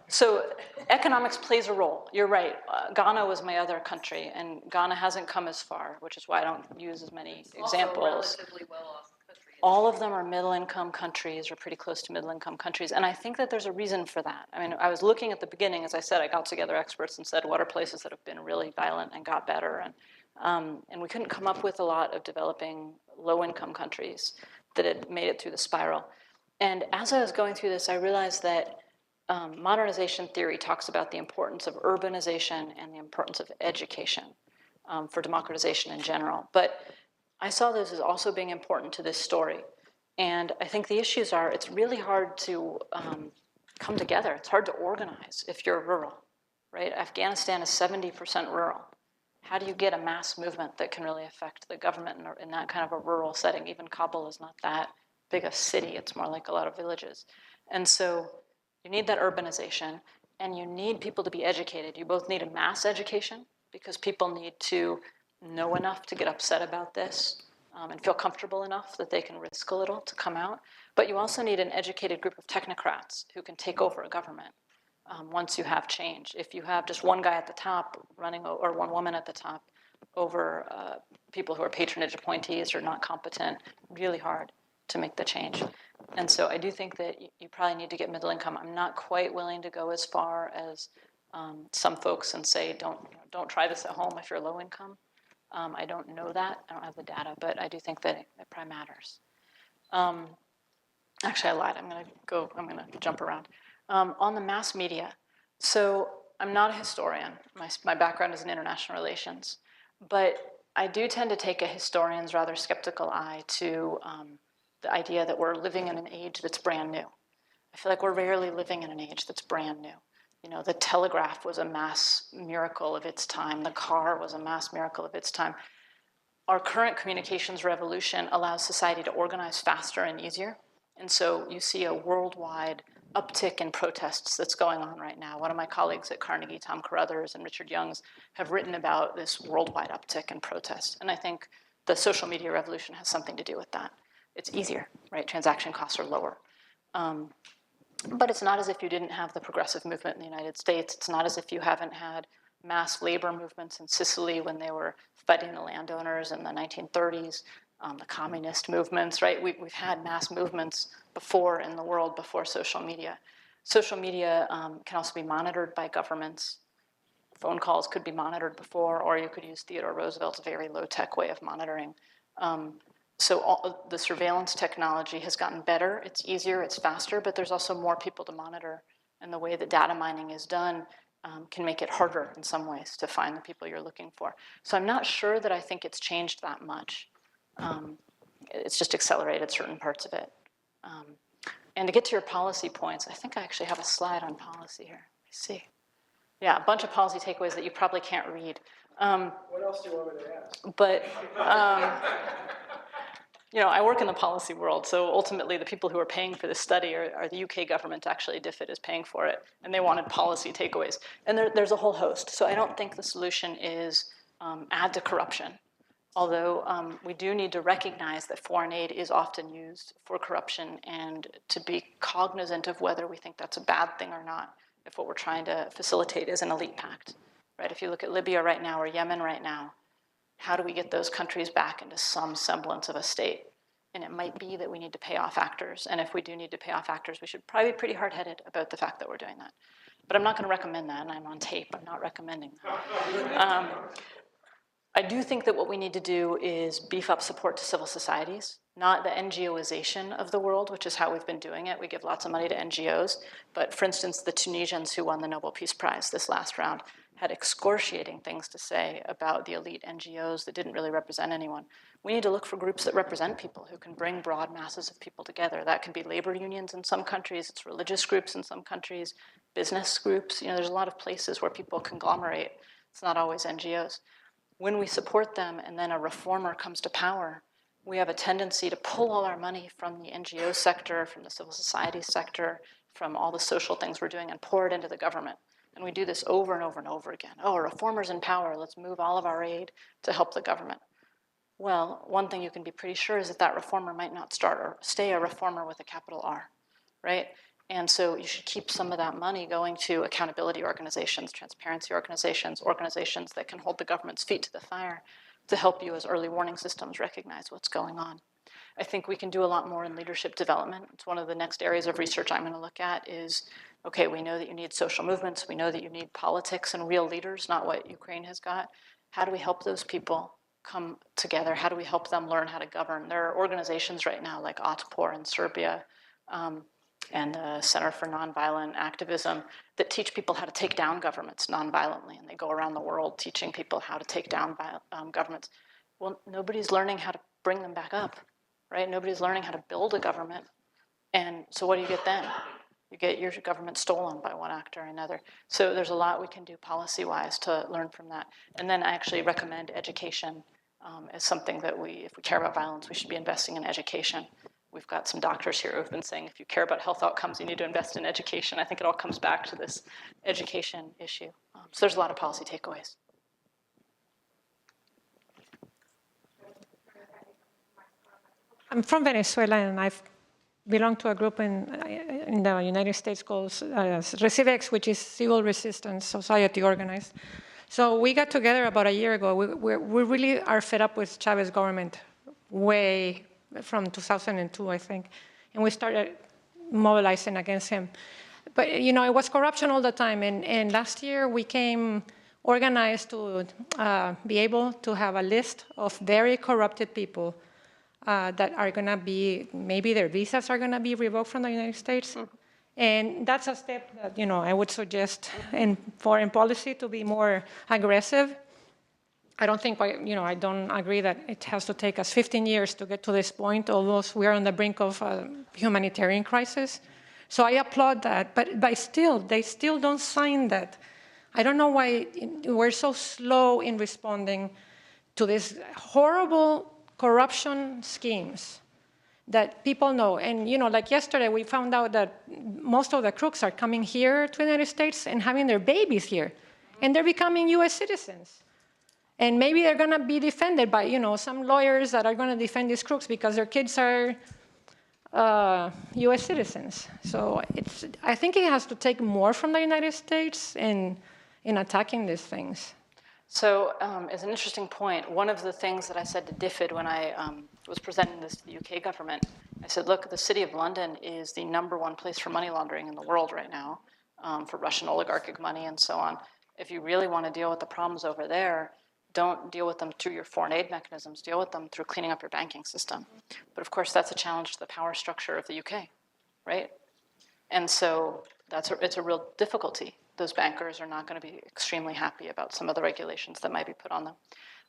So economics plays a role. You're right. Ghana was my other country, and Ghana hasn't come as far, which is why I don't use as many examples. Also relatively well-off country. All of them are middle-income countries or pretty close to middle-income countries, and I think that there's a reason for that. I mean, I was looking at the beginning, as I said, I got together experts and said, what are places that have been really violent and got better? And we couldn't come up with a lot of developing low-income countries that had made it through the spiral. And as I was going through this, I realized that modernization theory talks about the importance of urbanization and the importance of education for democratization in general. But I saw those as also being important to this story. And I think the issues are, it's really hard to come together. It's hard to organize if you're rural, right? Afghanistan is 70% rural. How do you get a mass movement that can really affect the government in that kind of a rural setting? Even Kabul is not that big a city. It's more like a lot of villages. And so you need that urbanization, and you need people to be educated. You both need a mass education, because people need to know enough to get upset about this and feel comfortable enough that they can risk a little to come out. But you also need an educated group of technocrats who can take over a government once you have change. If you have just one guy at the top running, or one woman at the top, over people who are patronage appointees or not competent, really hard to make the change. And so I do think that you probably need to get middle income. I'm not quite willing to go as far as some folks and say, don't try this at home if you're low income. I don't know that. I don't have the data, but I do think that it probably matters. Actually, I lied. I'm going to jump around. On the mass media, so I'm not a historian. My background is in international relations, but I do tend to take a historian's rather skeptical eye to the idea that we're living in an age that's brand new. I feel like we're rarely living in an age that's brand new. You know, the telegraph was a mass miracle of its time. The car was a mass miracle of its time. Our current communications revolution allows society to organize faster and easier. And so you see a worldwide uptick in protests that's going on right now. One of my colleagues at Carnegie, Tom Carruthers and Richard Youngs, have written about this worldwide uptick in protest. And I think the social media revolution has something to do with that. It's easier, right? Transaction costs are lower. But it's not as if you didn't have the progressive movement in the United States. It's not as if you haven't had mass labor movements in Sicily when they were fighting the landowners in the 1930s, the communist movements, right? We've had mass movements before in the world, before social media. Social media can also be monitored by governments. Phone calls could be monitored before, or you could use Theodore Roosevelt's very low-tech way of monitoring. So the surveillance technology has gotten better. It's easier, it's faster, but there's also more people to monitor. And the way that data mining is done can make it harder in some ways to find the people you're looking for. So I'm not sure that I think it's changed that much. It's just accelerated certain parts of it. And to get to your policy points, I think I actually have a slide on policy here. Let me see. Yeah, a bunch of policy takeaways that you probably can't read. What else do you want me to ask? But you know, I work in the policy world, so ultimately the people who are paying for this study are the UK government. Actually, DFID is paying for it, and they wanted policy takeaways. And there's a whole host. So I don't think the solution is add to corruption, although we do need to recognize that foreign aid is often used for corruption, and to be cognizant of whether we think that's a bad thing or not, if what we're trying to facilitate is an elite pact. Right? If you look at Libya right now or Yemen right now, how do we get those countries back into some semblance of a state? And it might be that we need to pay off actors. And if we do need to pay off actors, we should probably be pretty hard-headed about the fact that we're doing that. But I'm not going to recommend that, and I'm on tape. I'm not recommending that. I do think that what we need to do is beef up support to civil societies, not the NGOization of the world, which is how we've been doing it. We give lots of money to NGOs. But for instance, the Tunisians who won the Nobel Peace Prize this last round had excoriating things to say about the elite NGOs that didn't really represent anyone. We need to look for groups that represent people, who can bring broad masses of people together. That can be labor unions in some countries, it's religious groups in some countries, business groups. You know, there's a lot of places where people conglomerate. It's not always NGOs. When we support them and then a reformer comes to power, we have a tendency to pull all our money from the NGO sector, from the civil society sector, from all the social things we're doing, and pour it into the government. And we do this over and over and over again. Oh, a reformer's in power. Let's move all of our aid to help the government. Well, one thing you can be pretty sure is that that reformer might not start or stay a reformer with a capital R, right? And so you should keep some of that money going to accountability organizations, transparency organizations, organizations that can hold the government's feet to the fire to help you as early warning systems recognize what's going on. I think we can do a lot more in leadership development. It's one of the next areas of research I'm going to look at is, okay, we know that you need social movements. We know that you need politics and real leaders, not what Ukraine has got. How do we help those people come together? How do we help them learn how to govern? There are organizations right now like Otpor in Serbia and the Center for Nonviolent Activism that teach people how to take down governments nonviolently, and they go around the world teaching people how to take down governments. Well, nobody's learning how to bring them back up, right? Nobody's learning how to build a government. And so what do you get then? You get your government stolen by one actor or another. So there's a lot we can do policy-wise to learn from that. And then I actually recommend education as something that if we care about violence, we should be investing in education. We've got some doctors here who've been saying if you care about health outcomes, you need to invest in education. I think it all comes back to this education issue. So there's a lot of policy takeaways. I'm from Venezuela, and I've belonged to a group in the United States called RECIVEX, which is Civil Resistance Society organized. So we got together about a year ago. We really are fed up with Chavez government way from 2002, I think. And we started mobilizing against him. But, it was corruption all the time. And last year we came organized to be able to have a list of very corrupted people that are going to be, maybe their visas are going to be revoked from the United States. Mm-hmm. And that's a step that, I would suggest in foreign policy to be more aggressive. I don't think, I don't agree that it has to take us 15 years to get to this point, although we're on the brink of a humanitarian crisis. So I applaud that, but they still don't sign that. I don't know why we're so slow in responding to these horrible corruption schemes that people know. And, like yesterday, we found out that most of the crooks are coming here to the United States and having their babies here. And they're becoming US citizens. And maybe they're going to be defended by, some lawyers that are going to defend these crooks because their kids are US citizens. So I think it has to take more from the United States in attacking these things. So it's an interesting point. One of the things that I said to DFID when I was presenting this to the UK government, I said, look, the City of London is the #1 place for money laundering in the world right now, for Russian oligarchic money and so on. If you really want to deal with the problems over there, don't deal with them through your foreign aid mechanisms, deal with them through cleaning up your banking system. But of course, that's a challenge to the power structure of the UK, right? And so it's a real difficulty. Those bankers are not going to be extremely happy about some of the regulations that might be put on them.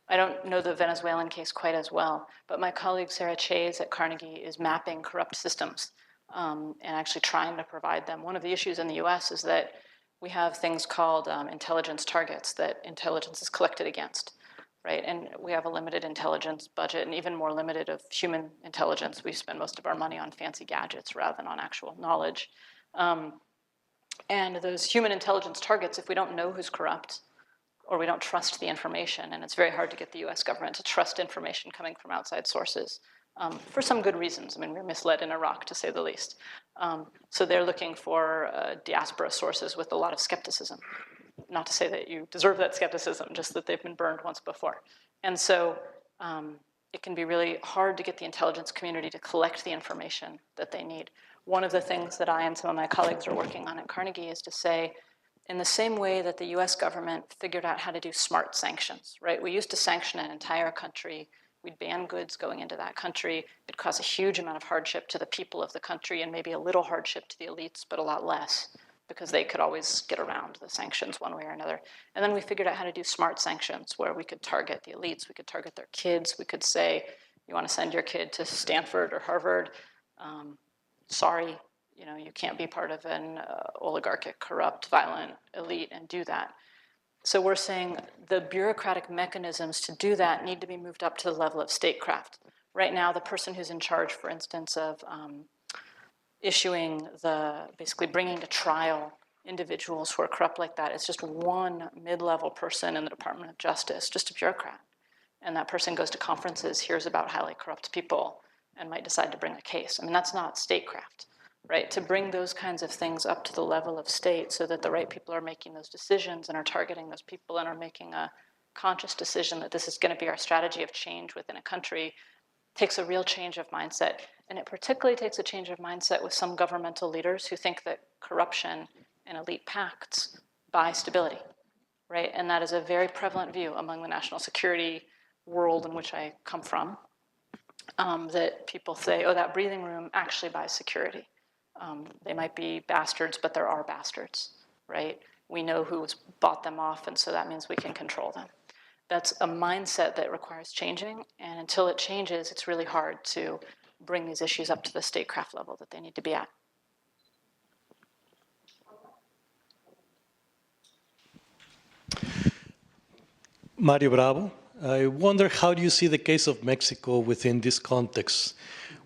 I don't know the Venezuelan case quite as well, but my colleague Sarah Chase at Carnegie is mapping corrupt systems and actually trying to provide them. One of the issues in the US is that we have things called intelligence targets that intelligence is collected against, right? And we have a limited intelligence budget and even more limited of human intelligence. We spend most of our money on fancy gadgets rather than on actual knowledge. And those human intelligence targets, if we don't know who's corrupt or we don't trust the information, and it's very hard to get the US government to trust information coming from outside sources for some good reasons. I mean, we're misled in Iraq, to say the least. So they're looking for diaspora sources with a lot of skepticism. Not to say that you deserve that skepticism, just that they've been burned once before. And so it can be really hard to get the intelligence community to collect the information that they need. One of the things that I and some of my colleagues are working on at Carnegie is to say, in the same way that the US government figured out how to do smart sanctions, right? We used to sanction an entire country. We'd ban goods going into that country. It'd cause a huge amount of hardship to the people of the country and maybe a little hardship to the elites, but a lot less because they could always get around the sanctions one way or another. And then we figured out how to do smart sanctions where we could target the elites, we could target their kids, we could say, you want to send your kid to Stanford or Harvard? Sorry, you can't be part of an oligarchic, corrupt, violent elite and do that. So we're saying the bureaucratic mechanisms to do that need to be moved up to the level of statecraft. Right now, the person who's in charge, for instance, of basically bringing to trial individuals who are corrupt like that is just one mid-level person in the Department of Justice, just a bureaucrat. And that person goes to conferences, hears about highly corrupt people, and might decide to bring a case. I mean, that's not statecraft, right? To bring those kinds of things up to the level of state so that the right people are making those decisions and are targeting those people and are making a conscious decision that this is going to be our strategy of change within a country takes a real change of mindset. And it particularly takes a change of mindset with some governmental leaders who think that corruption and elite pacts buy stability, right? And that is a very prevalent view among the national security world in which I come from, that people say, oh, that breathing room actually buys security. They might be bastards, but there are bastards, right? We know who's bought them off, and so that means we can control them. That's a mindset that requires changing, and until it changes, it's really hard to bring these issues up to the statecraft level that they need to be at. Mario Bravo, I wonder how do you see the case of Mexico within this context,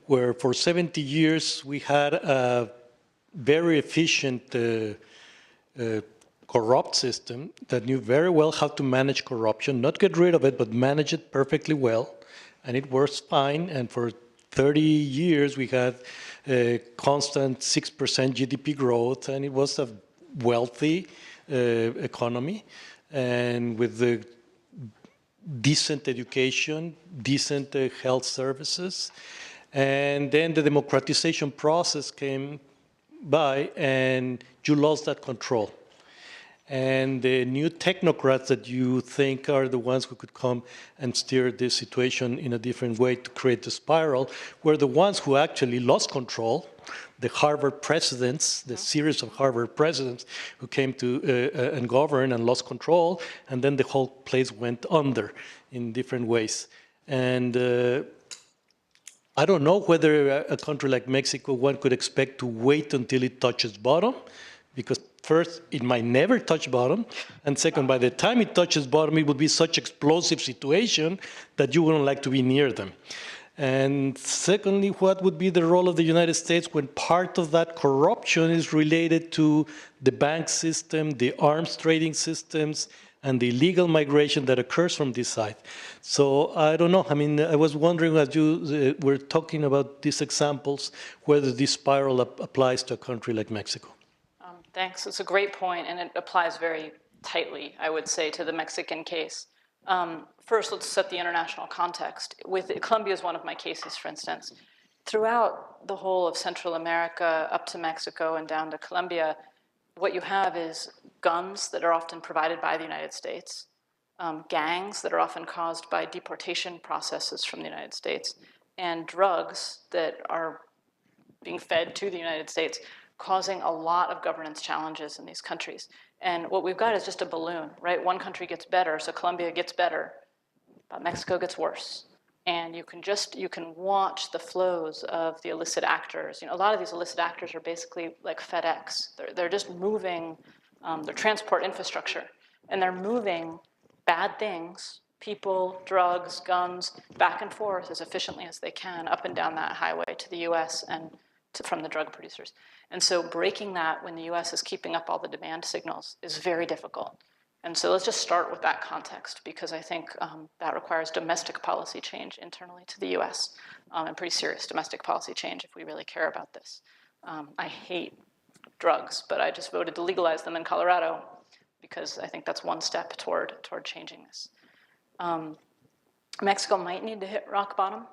where for 70 years we had a very efficient corrupt system that knew very well how to manage corruption, not get rid of it, but manage it perfectly well, and it works fine. And for 30 years we had a constant 6% GDP growth, and it was a wealthy economy, and with the decent education, decent health services. And then the democratization process came by, and you lost that control. And the new technocrats that you think are the ones who could come and steer this situation in a different way to create the spiral were the ones who actually lost control. The Harvard presidents, the series of Harvard presidents who came to and govern and lost control, and then the whole place went under in different ways. And I don't know whether a country like Mexico, one could expect to wait until it touches bottom, because first, it might never touch bottom, and second, by the time it touches bottom, it would be such explosive situation that you wouldn't like to be near them. And secondly, what would be the role of the United States when part of that corruption is related to the bank system, the arms trading systems, and the illegal migration that occurs from this side? So I don't know. I mean, I was wondering, as you were talking about these examples, whether this spiral applies to a country like Mexico. Thanks. It's a great point, and it applies very tightly, I would say, to the Mexican case. First, let's set the international context. Colombia is one of my cases, for instance. Throughout the whole of Central America, up to Mexico and down to Colombia, what you have is guns that are often provided by the United States, gangs that are often caused by deportation processes from the United States, and drugs that are being fed to the United States, causing a lot of governance challenges in these countries. And what we've got is just a balloon, right? One country gets better, so Colombia gets better, but Mexico gets worse. And you can watch the flows of the illicit actors. You know, a lot of these illicit actors are basically like FedEx. They're just moving their transport infrastructure, and they're moving bad things, people, drugs, guns, back and forth as efficiently as they can up and down that highway to the US and from the drug producers. And so breaking that when the US is keeping up all the demand signals is very difficult. And so let's just start with that context, because I think that requires domestic policy change internally to the US, and pretty serious domestic policy change if we really care about this. I hate drugs, but I just voted to legalize them in Colorado because I think that's one step toward changing this. Mexico might need to hit rock bottom.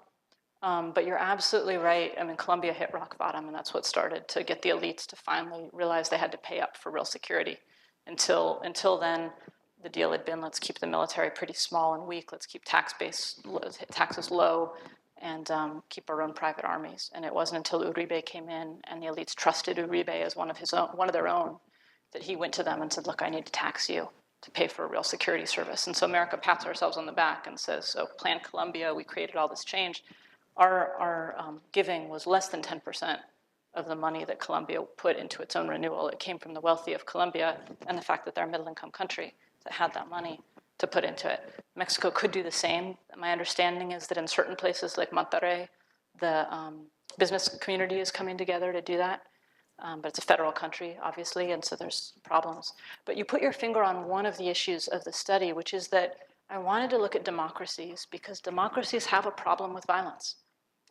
But you're absolutely right. I mean, Colombia hit rock bottom, and that's what started to get the elites to finally realize they had to pay up for real security. Until then, the deal had been, let's keep the military pretty small and weak, let's keep taxes low, and keep our own private armies. And it wasn't until Uribe came in and the elites trusted Uribe as one of their own, that he went to them and said, look, I need to tax you to pay for a real security service. And so America pats ourselves on the back and says, so Plan Colombia, we created all this change. Our giving was less than 10% of the money that Colombia put into its own renewal. It came from the wealthy of Colombia and the fact that they're a middle-income country that had that money to put into it. Mexico could do the same. My understanding is that in certain places like Monterrey, the business community is coming together to do that. But it's a federal country, obviously, and so there's problems. But you put your finger on one of the issues of the study, which is that I wanted to look at democracies because democracies have a problem with violence.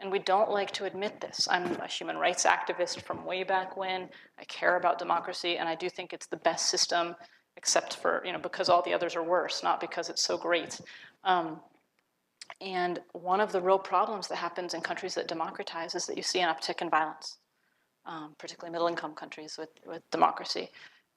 And we don't like to admit this. I'm a human rights activist from way back when. I care about democracy, and I do think it's the best system, except for, because all the others are worse, not because it's so great. And one of the real problems that happens in countries that democratize is that you see an uptick in violence, particularly middle-income countries with democracy.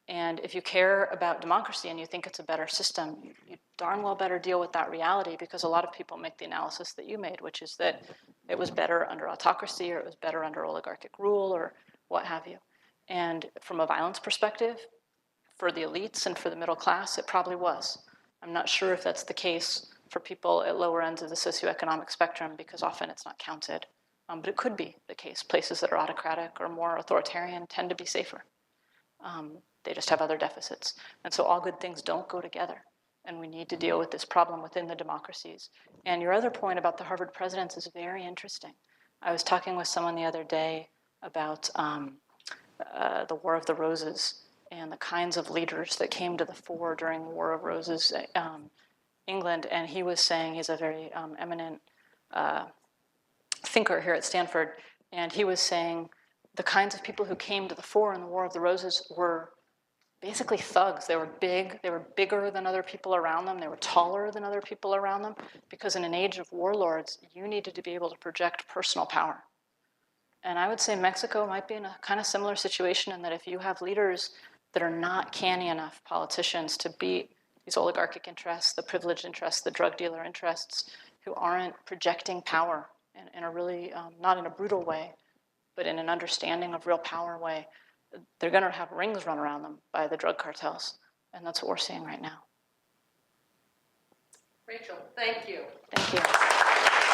And if you care about democracy and you think it's a better system, you darn well better deal with that reality, because a lot of people make the analysis that you made, which is that it was better under autocracy, or it was better under oligarchic rule, or what have you. And from a violence perspective, for the elites and for the middle class, it probably was. I'm not sure if that's the case for people at lower ends of the socioeconomic spectrum, because often it's not counted. But it could be the case. Places that are autocratic or more authoritarian tend to be safer. They just have other deficits. And so all good things don't go together. And we need to deal with this problem within the democracies. And your other point about the Harvard presidents is very interesting. I was talking with someone the other day about the War of the Roses and the kinds of leaders that came to the fore during the War of Roses, England. And he was saying, he's a very eminent thinker here at Stanford, and he was saying the kinds of people who came to the fore in the War of the Roses were basically thugs. They were big, they were bigger than other people around them, they were taller than other people around them, because in an age of warlords, you needed to be able to project personal power. And I would say Mexico might be in a kind of similar situation in that if you have leaders that are not canny enough politicians to beat these oligarchic interests, the privileged interests, the drug dealer interests, who aren't projecting power in a really, not in a brutal way, but in an understanding of real power way, they're going to have rings run around them by the drug cartels. And that's what we're seeing right now. Rachel, thank you. Thank you.